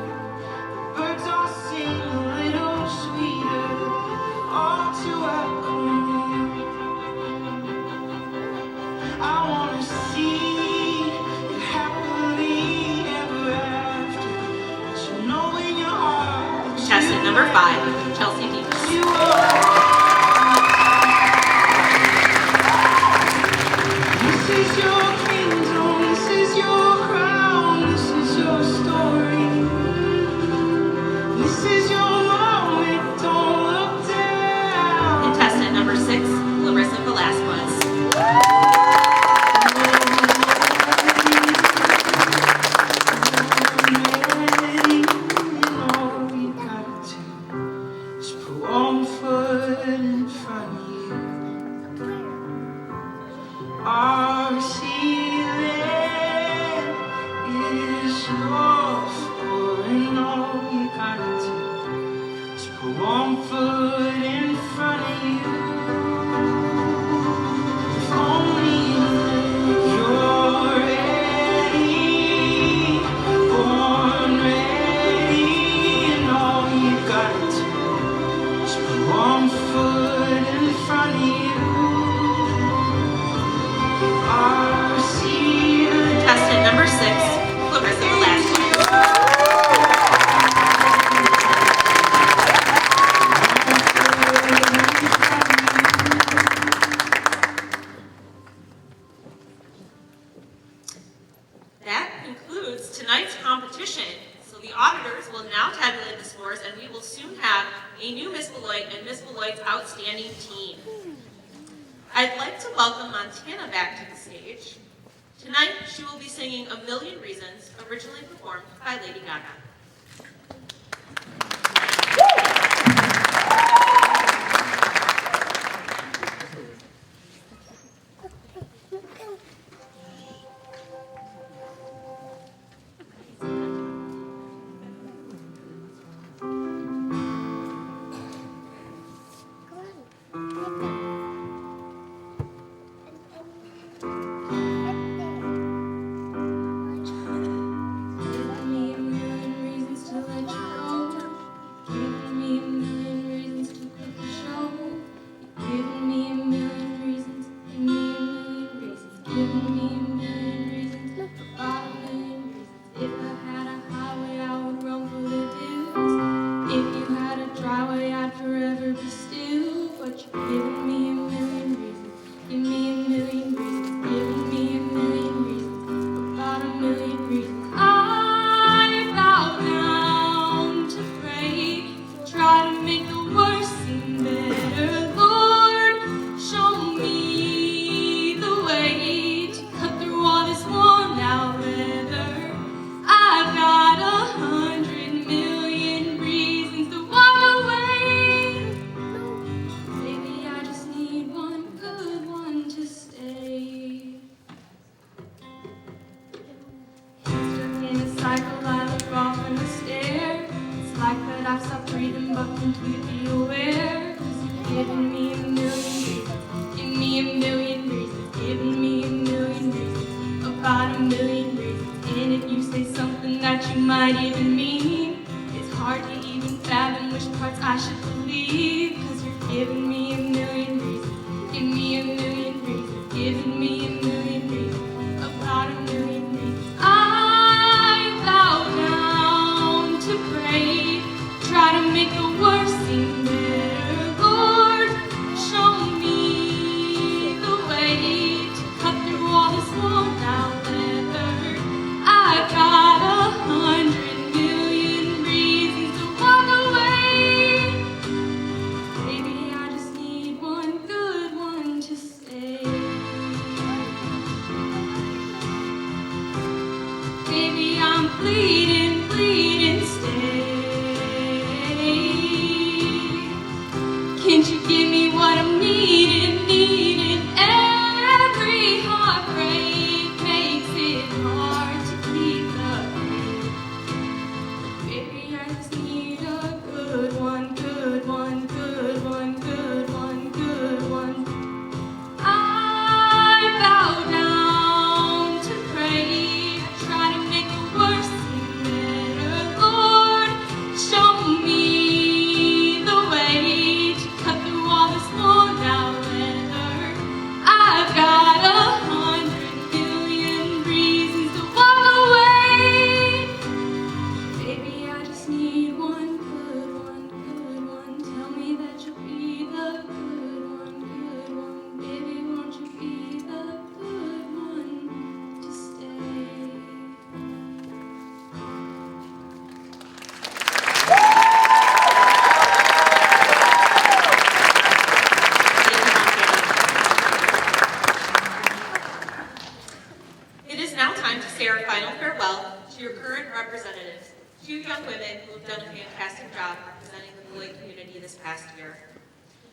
birds all sing a little sweeter, all to welcome you. I wanna see you happily ever after, that you know in your heart that Contestant number 5, Chelsea Demas. you are. This is your kingdom, this is your crown, this is your story. This is your moment, don't look down. Contestant number 6, Larissa Velasquez. concludes tonight's competition. So the auditors will now tabulate the scores, and we will soon have a new Miss Beloit and Miss Beloit's outstanding team. I'd like to welcome Montana back to the stage. Tonight, she will be singing A Million Reasons, originally performed by Lady Gaga.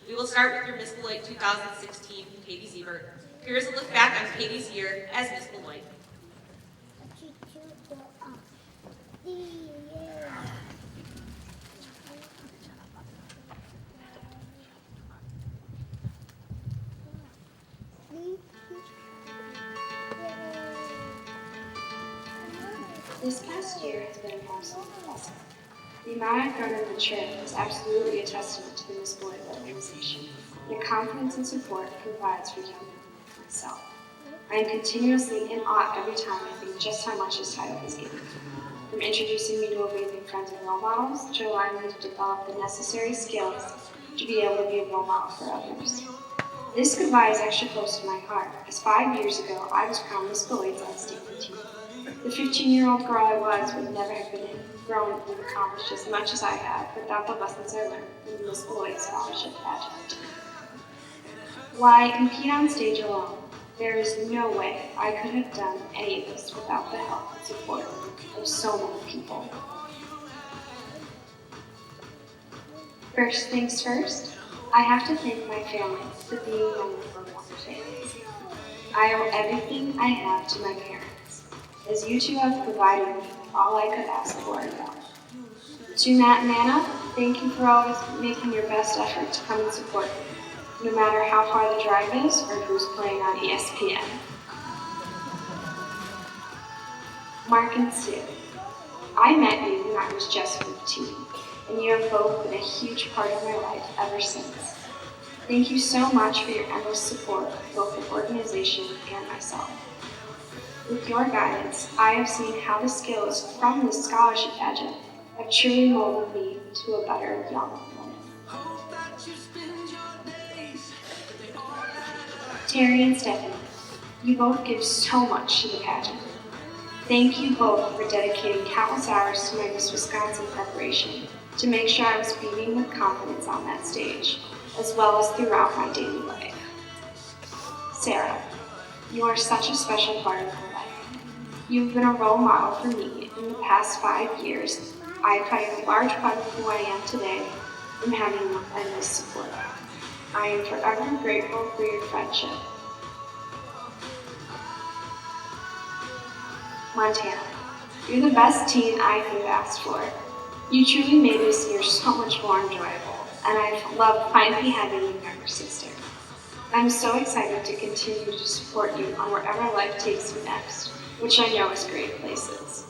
We will start with your Miss Beloit 2016, Katie Siebert. Here's a look back on Katie's year as Miss Beloit. This past year has been absolutely awesome. The amount I've grown in the trip is absolutely a testament to the Miss Beloit organization, and the confidence and support it provides for young women like myself. I am continuously in awe every time I think just how much this title has given me. From introducing me to amazing friends and role models, to allowing me to develop the necessary skills to be able to be a role model for others. This goodbye is extra close to my heart, as 5 years ago I was crowned Miss Beloit's outstanding teen. The 15-year-old girl I was would never have been grown and accomplished as much as I have without the lessons I learned from the Miss Beloit Scholarship Pageant. While I compete on stage alone, there is no way I could have done any of this without the help and support of so many people. First things first, I have to thank my family for being my number one fans. I owe everything I have to my parents, as you two have provided me all I could ask for and more. To Matt and Anna, thank you for always making your best effort to come and support me, no matter how far the drive is or who's playing on ESPN. Mark and Sue, I met you when I was just 15, and you have both been a huge part of my life ever since. Thank you so much for your endless support of both the organization and myself. With your guidance, I have seen how the skills from this scholarship pageant have truly molded me to a better young woman. Terry and Stephanie, you both give so much to the pageant. Thank you both for dedicating countless hours to my Miss Wisconsin preparation to make sure I was beaming with confidence on that stage, as well as throughout my daily life. Sarah, you are such a special part of my life. You've been a role model for me in the past 5 years. I credit a large part of who I am today from having your endless support. I am forever grateful for your friendship. Montana, you're the best teen I could have asked for. You truly made this year so much more enjoyable, and I've loved finally having you younger sister. I'm so excited to continue to support you on wherever life takes you next, which I know is great places.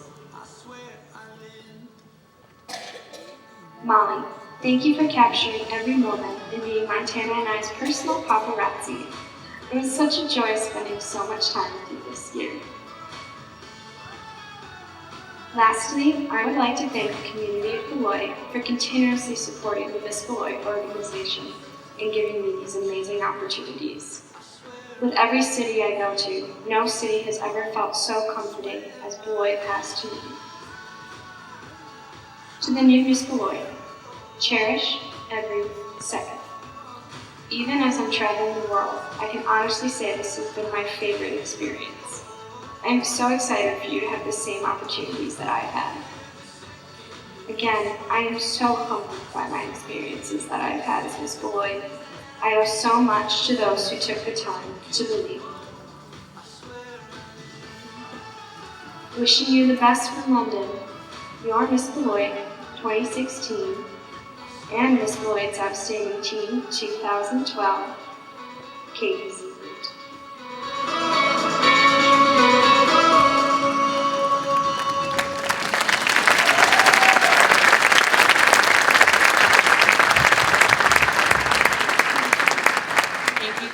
Molly, thank you for capturing every moment and being Montana and I's personal paparazzi. It was such a joy spending so much time with you this year. Lastly, I would like to thank the community of Beloit for continuously supporting the Miss Beloit organization and giving me these amazing opportunities. With every city I go to, no city has ever felt so comforting as Beloit has to me. To the new Miss Beloit, cherish every second. Even as I'm traveling the world, I can honestly say this has been my favorite experience. I'm so excited for you to have the same opportunities that I've had. Again, I am so humbled by my experiences that I've had as Miss Beloit. I owe so much to those who took the time to believe. Wishing you the best from London, your Miss Beloit 2016 and Miss Beloit's Outstanding Teen 2012, Katie Ziegert.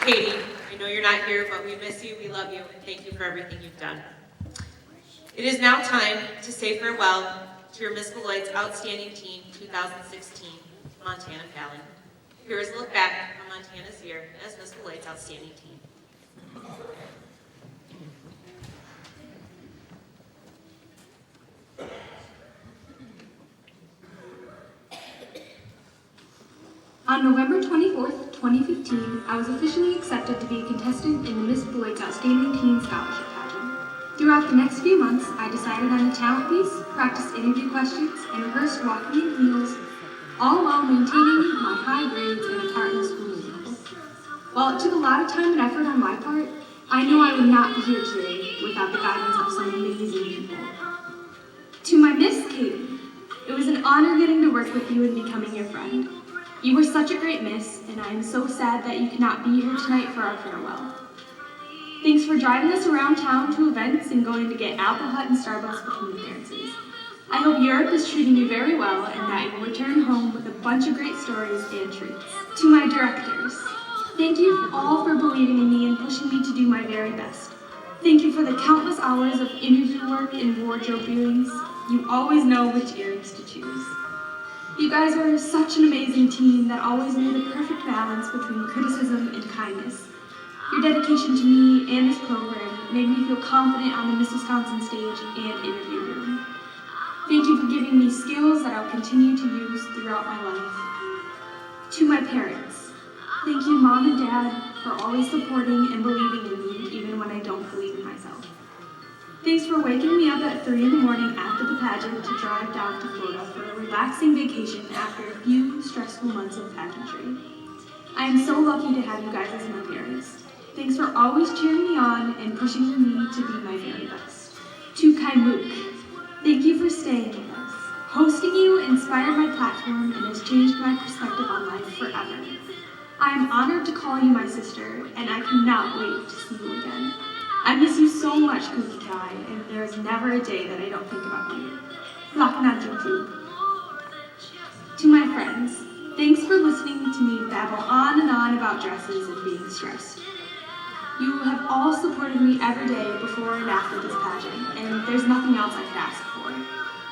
Katie, I know you're not here, but we miss you, we love you, and thank you for everything you've done. It is now time to say farewell to your Miss Beloit's Outstanding Teen 2016, Montana Fallon. Here is a look back on Montana's year as Miss Beloit's Outstanding Teen. On November 24th, 2015, I was officially accepted to be a contestant in the Miss Beloit's Outstanding Teen Scholarship Pageant. Throughout the next few months, I decided on a talent piece, practiced interview questions, and rehearsed walking in heels, all while maintaining my high grades and a part in the school musical. While it took a lot of time and effort on my part, I knew I would not be here today without the guidance of some amazing people. To my Miss Katie, it was an honor getting to work with you and becoming your friend. You were such a great miss, and I am so sad that you cannot be here tonight for our farewell. Thanks for driving us around town to events and going to get Apple Hut and Starbucks between appearances. I hope Europe is treating you very well and that you will return home with a bunch of great stories and treats. To my directors, thank you all for believing in me and pushing me to do my very best. Thank you for the countless hours of interview work and wardrobe viewings. You always know which earrings to choose. You guys are such an amazing team that always made a perfect balance between criticism and kindness. Your dedication to me and this program made me feel confident on the Miss Wisconsin stage and interview room. Thank you for giving me skills that I'll continue to use throughout my life. To my parents, thank you, Mom and Dad, for always supporting and believing in me even when I don't believe in myself. Thanks for waking me up at 3 in the morning after the pageant to drive down to Florida for a relaxing vacation after a few stressful months of pageantry. I am so lucky to have you guys as my parents. Thanks for always cheering me on and pushing me to be my very best. To Kaimuk, thank you for staying with us. Hosting you inspired my platform and has changed my perspective on life forever. I am honored to call you my sister, and I cannot wait to see you again. I miss you so much, Cookie Kai, and there is never a day that I don't think about you. Lakanajinku. To my friends, thanks for listening to me babble on and on about dresses and being stressed. You have all supported me every day before and after this pageant, and there's nothing else I could ask for.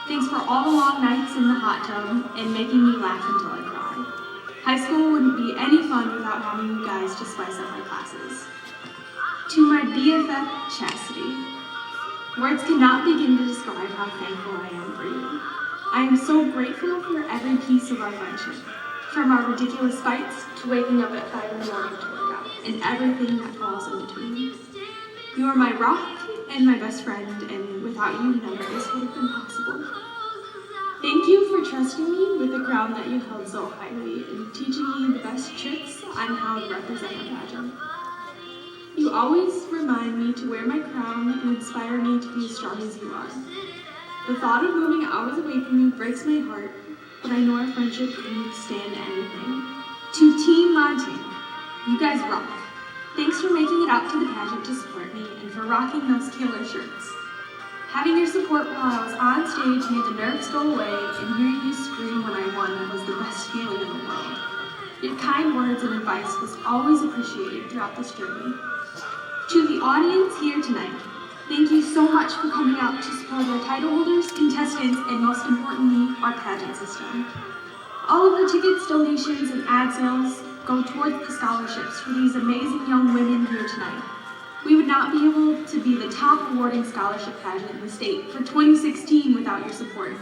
Thanks for all the long nights in the hot tub and making me laugh until I cry. High school wouldn't be any fun without having you guys to spice up my classes. To my BFF, Chastity. Words cannot begin to describe how thankful I am for you. I am so grateful for every piece of our friendship, from our ridiculous fights to waking up at 5 in the morning to work out, and everything that falls in between. You are my rock and my best friend, and without you, none of this would have been possible. Thank you for trusting me with the crown that you held so highly and teaching me the best tricks on how to represent a pageant. You always remind me to wear my crown and inspire me to be as strong as you are. The thought of moving hours away from you breaks my heart, but I know our friendship can withstand anything. To Team Montana, you guys rock. Thanks for making it out to the pageant to support me and for rocking those killer shirts. Having your support while I was on stage made the nerves go away, and hearing you scream when I won was the best feeling in the world. Your kind words and advice was always appreciated throughout this journey. To the audience here tonight, thank you so much for coming out to support our title holders, contestants, and most importantly, our pageant system. All of the tickets, donations, and ad sales go towards the scholarships for these amazing young women here tonight. We would not be able to be the top awarding scholarship pageant in the state for 2016 without your support.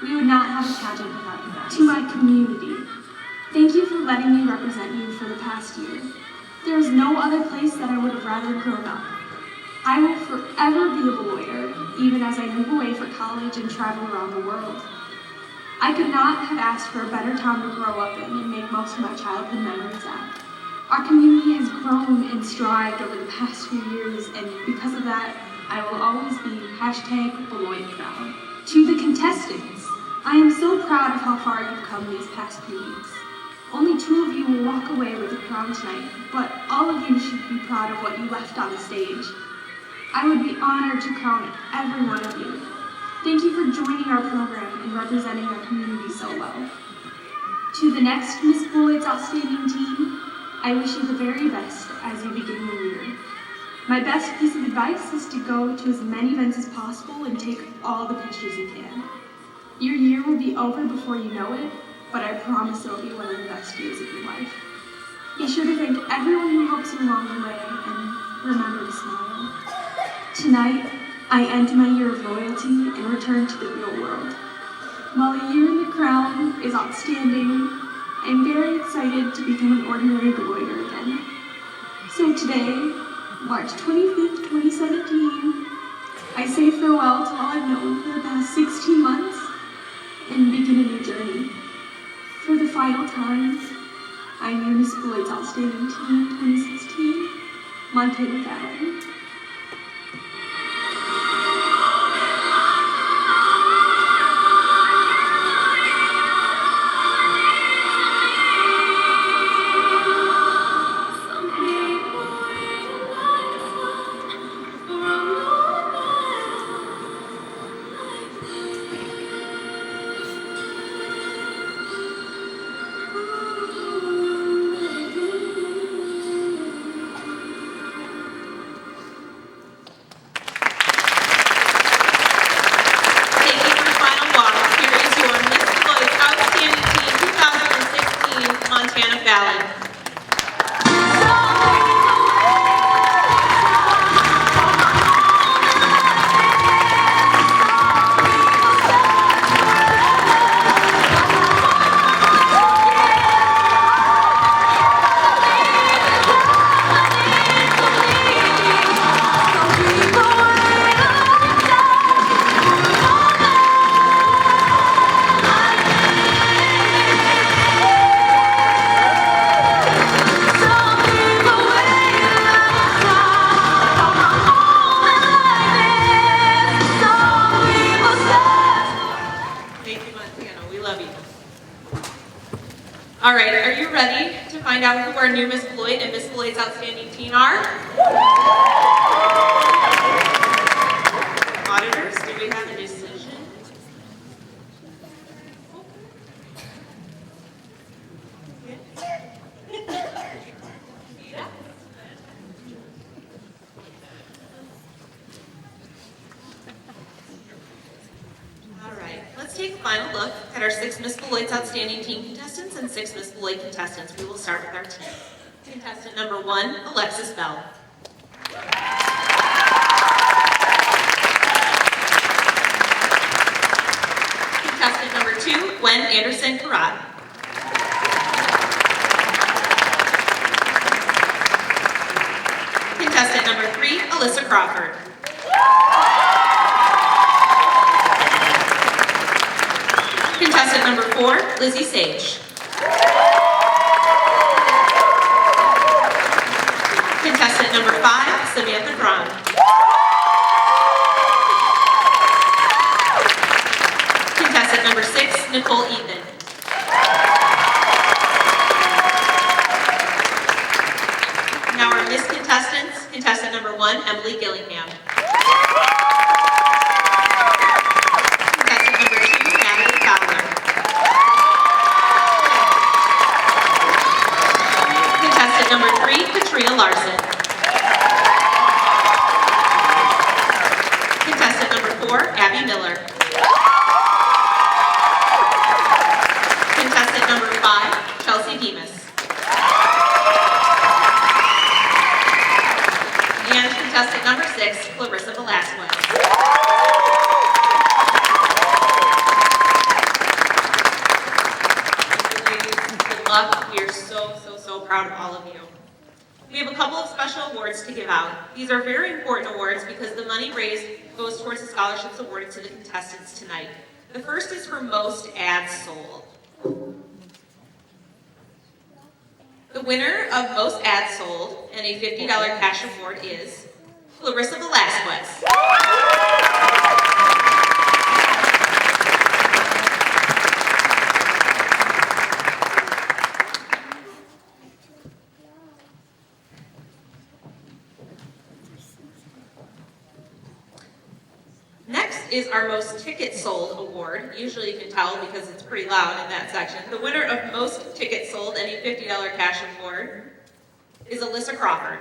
We would not have a pageant without you guys. To my community, thank you for letting me represent you for the past year. There is no other place that I would have rather grown up. I will forever be a Beloiter, even as I move away for college and travel around the world. I could not have asked for a better town to grow up in and make most of my childhood memories at. Our community has grown and strived over the past few years, and because of that, I will always be #Beloit proud. To the contestants, I am so proud of how far you've come these past few weeks. Only 2 of you will walk away with the crown tonight, but all of you should be proud of what you left on the stage. I would be honored to crown every one of you. Thank you for joining our program and representing our community so well. To the next Miss Beloit's Outstanding Team, I wish you the very best as you begin your year. My best piece of advice is to go to as many events as possible and take all the pictures you can. Your year will be over before you know it, but I promise it'll be one of the best years of your life. Be sure to thank everyone who helps you along the way, and remember to smile. Tonight, I end my year of loyalty and return to the real world. While a year in the crown is outstanding, I'm very excited to become an ordinary Beloiter again. So today, March 25th, 2017, I say farewell to all I've known for the past 16 months and begin a new journey. For the final time, I'm your Miss Beloit's Outstanding Team 2016, Montana Valley. All right, are you ready to find out who our new Miss Beloit and Miss Beloit's Outstanding Teen are? Auditors, do we have a decision? All right, let's take a final look at our 6 Miss Beloit's Outstanding Teen contestants and 6 Miss Beloit contestants. We will start with our team. Contestant number 1, Alexis Bell. Contestant number 2, Gwen Anderson Karat. Contestant number 3, Alyssa Crawford. Contestant number 4, Lizzie Sage. Contestant number 5, Samantha Braun. Contestant number 6, Nicole Ethan. Now our Miss contestants, contestant number 1, Emily Gillingham. Contestant number 2, Natalie Fowler. Contestant number 3, Katrina Larson. Contestant number 4, Abby Miller. Contestant number 5, Chelsea Demas. And contestant number 6, Clarissa Velasquez. Good luck. We are so proud of all of you. We have a couple of special awards to give out. These are very important awards because the money raised goes towards the scholarships awarded to the contestants tonight. The first is for most ads sold. The winner of most ads sold and a $50 cash award is Clarissa Velasquez. Next is our most tickets sold award. Usually you can tell because it's pretty loud in that section. The winner of most tickets sold and a $50 cash award is Alyssa Crawford.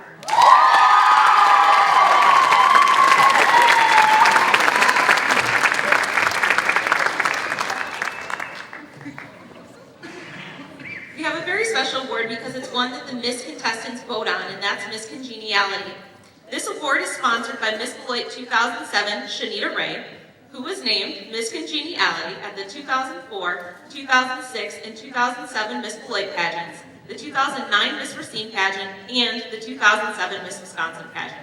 We have a very special award because it's one that the Miss contestants vote on, and that's Miss Congeniality. This award is sponsored by Miss Beloit 2007, Shanita Ray, who was named Miss Congeniality at the 2004, 2006, and 2007 Miss Beloit pageants, the 2009 Miss Racine pageant, and the 2007 Miss Wisconsin pageant.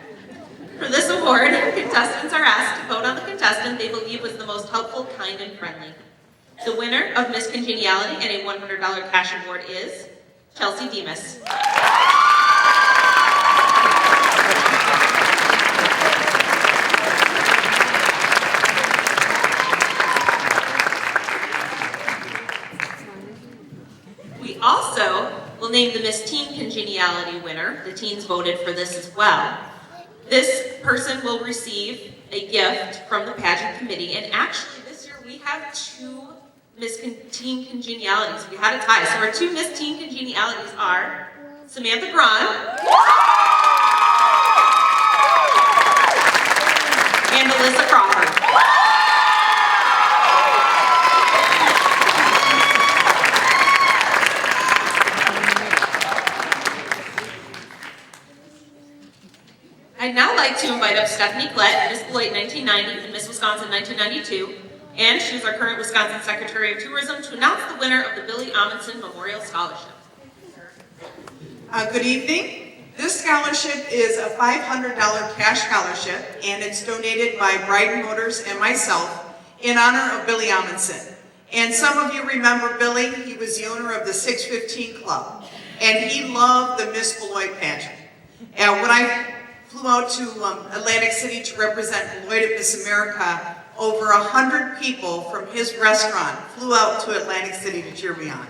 For this award, contestants are asked to vote on the contestant they believe was the most helpful, kind, and friendly. The winner of Miss Congeniality and a $100 cash award is Chelsea Demas. We also will name the Miss Teen Congeniality winner. The teens voted for this as well. This person will receive a gift from the pageant committee, and actually this year we have 2 Miss Teen Congenialities. We had a tie. So our 2 Miss Teen Congenialities are Samantha Braun and Alyssa Crawford. I'd now like to invite up Stephanie Klett, Miss Beloit 1990 and Miss Wisconsin 1992, and she's our current Wisconsin Secretary of Tourism, to announce the winner of the Billy Amundsen Memorial Scholarship. Good evening. This scholarship is a $500 cash scholarship, and it's donated by Bryden Motors and myself in honor of Billy Amundsen. And some of you remember Billy. He was the owner of the 615 Club, and he loved the Miss Beloit pageant. And when I flew out to Atlantic City to represent Beloit at Miss America, over 100 people from his restaurant flew out to Atlantic City to cheer me on.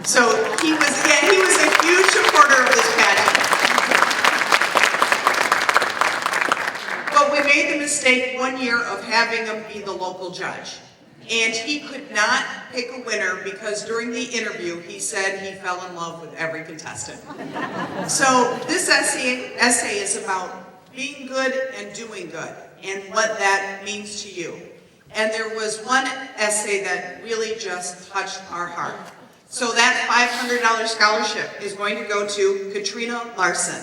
So he was a huge supporter of this pageant. But we made the mistake one year of having him be the local judge. And he could not pick a winner because during the interview he said he fell in love with every contestant. So this essay is about being good and doing good and what that means to you. And there was one essay that really just touched our heart. So that $500 scholarship is going to go to Katrina Larson.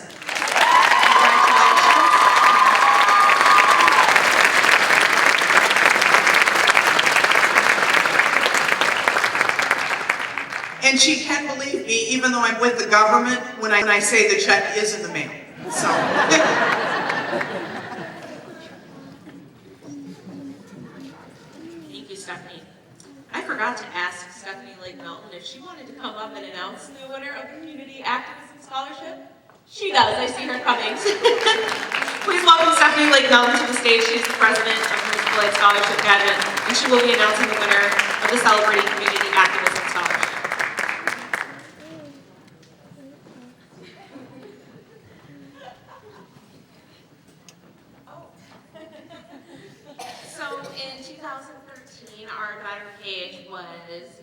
And she can believe me, even though I'm with the government, when I say the check is in the mail. So. Thank you, Stephanie. I forgot to ask Stephanie Lake Melton if she wanted to come up and announce the winner of the Community Activism Scholarship. She does. I see her coming. Please welcome Stephanie Lake Melton to the stage. She's the president of the Miss Beloit Scholarship Pageant, and she will be announcing the winner of the Celebrating Community Activism Scholarship. So in 2013, our daughter Paige was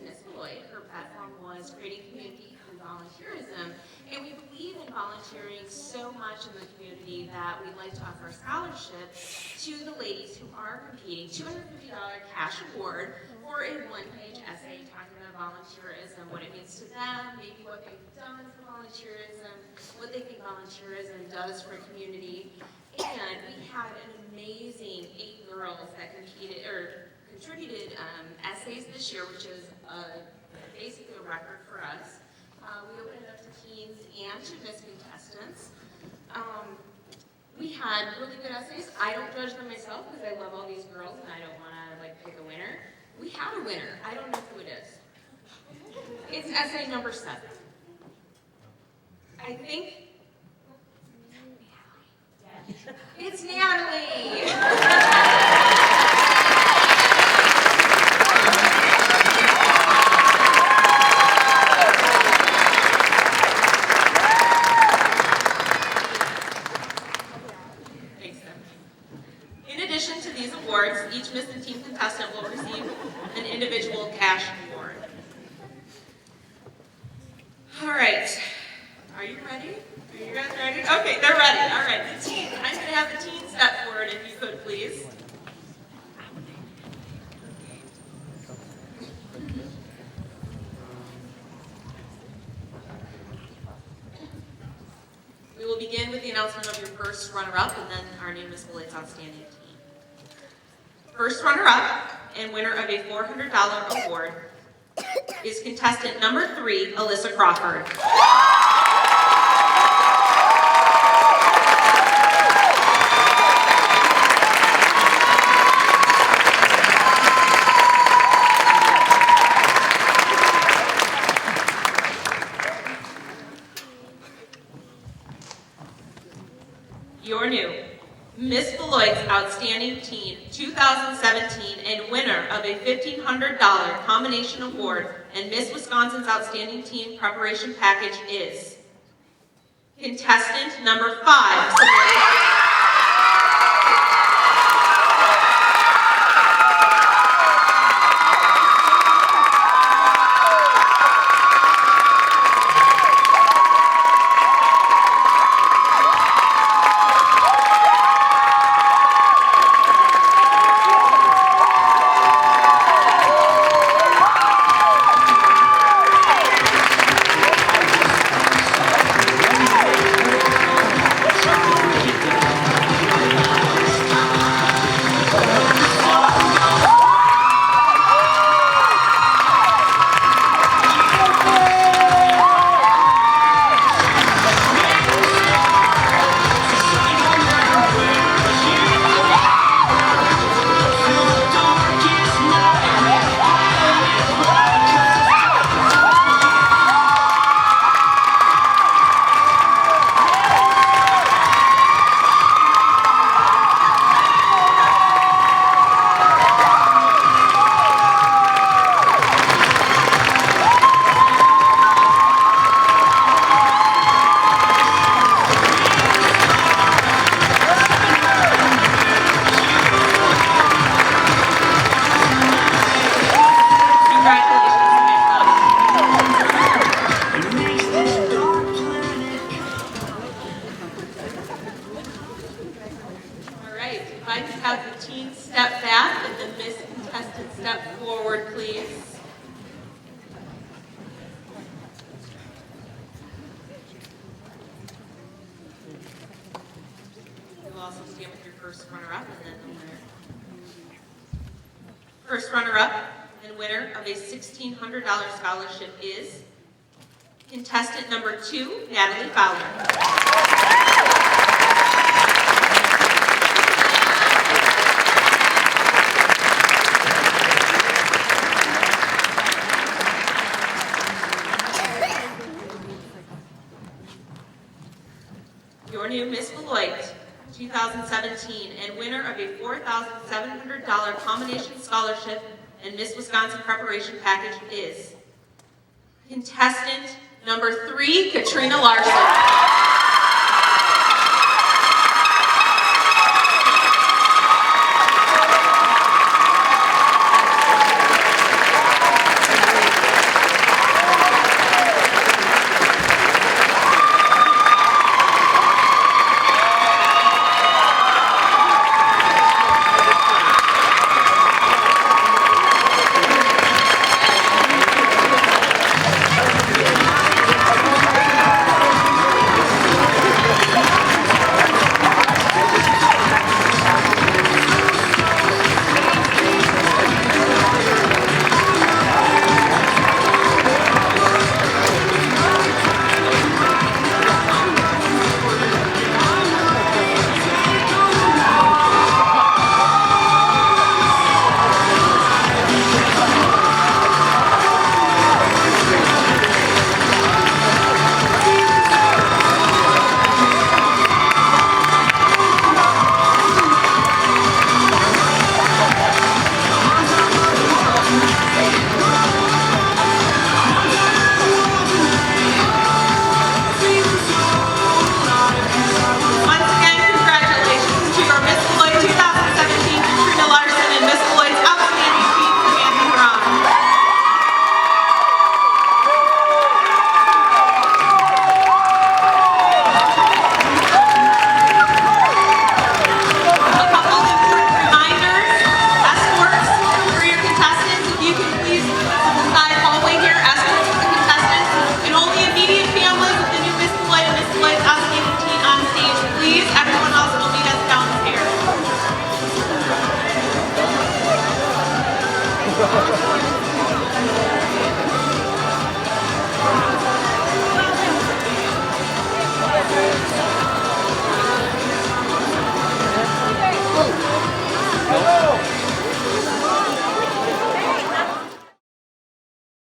Miss Beloit. Her platform was creating community through volunteerism. And we believe in volunteering so much in the community that we'd like to offer a scholarship to the ladies who are competing, $250 cash award for a one-page essay talking about volunteerism, what it means to them, maybe what they've done for volunteerism, what they think volunteerism does for a community. And we had an amazing 8 girls that contributed essays this year, which is basically a record for us. We opened it up to teens and to Miss contestants. We had really good essays. I don't judge them myself because I love all these girls and I don't want to pick a winner. We had a winner. I don't know who it is. It's essay number 7. I think it's Natalie. Each Miss and Team contestant will receive an individual cash award. All right. Are you ready? Are you guys ready? Okay, they're ready. All right, the team. I'm going to have the team step forward if you could, please. We will begin with the announcement of your first runner-up and then our new Miss Beloit's Outstanding Team. First runner-up and winner of a $400 award is contestant number 3, Alyssa Crawford. Your new Miss Beloit's Outstanding Teen 2017 and winner of a $1,500 combination award and Miss Wisconsin's Outstanding Teen Preparation Package is contestant number 5. teens step back and the Miss contestant step forward, please. You'll also stand with your first runner-up and then the winner. First runner-up and winner of a $1,600 scholarship is contestant number 2, Natalie Fowler. Your new Miss Beloit 2017 and winner of a $4,700 combination scholarship and Miss Wisconsin preparation package is contestant number 3, Katrina Larson.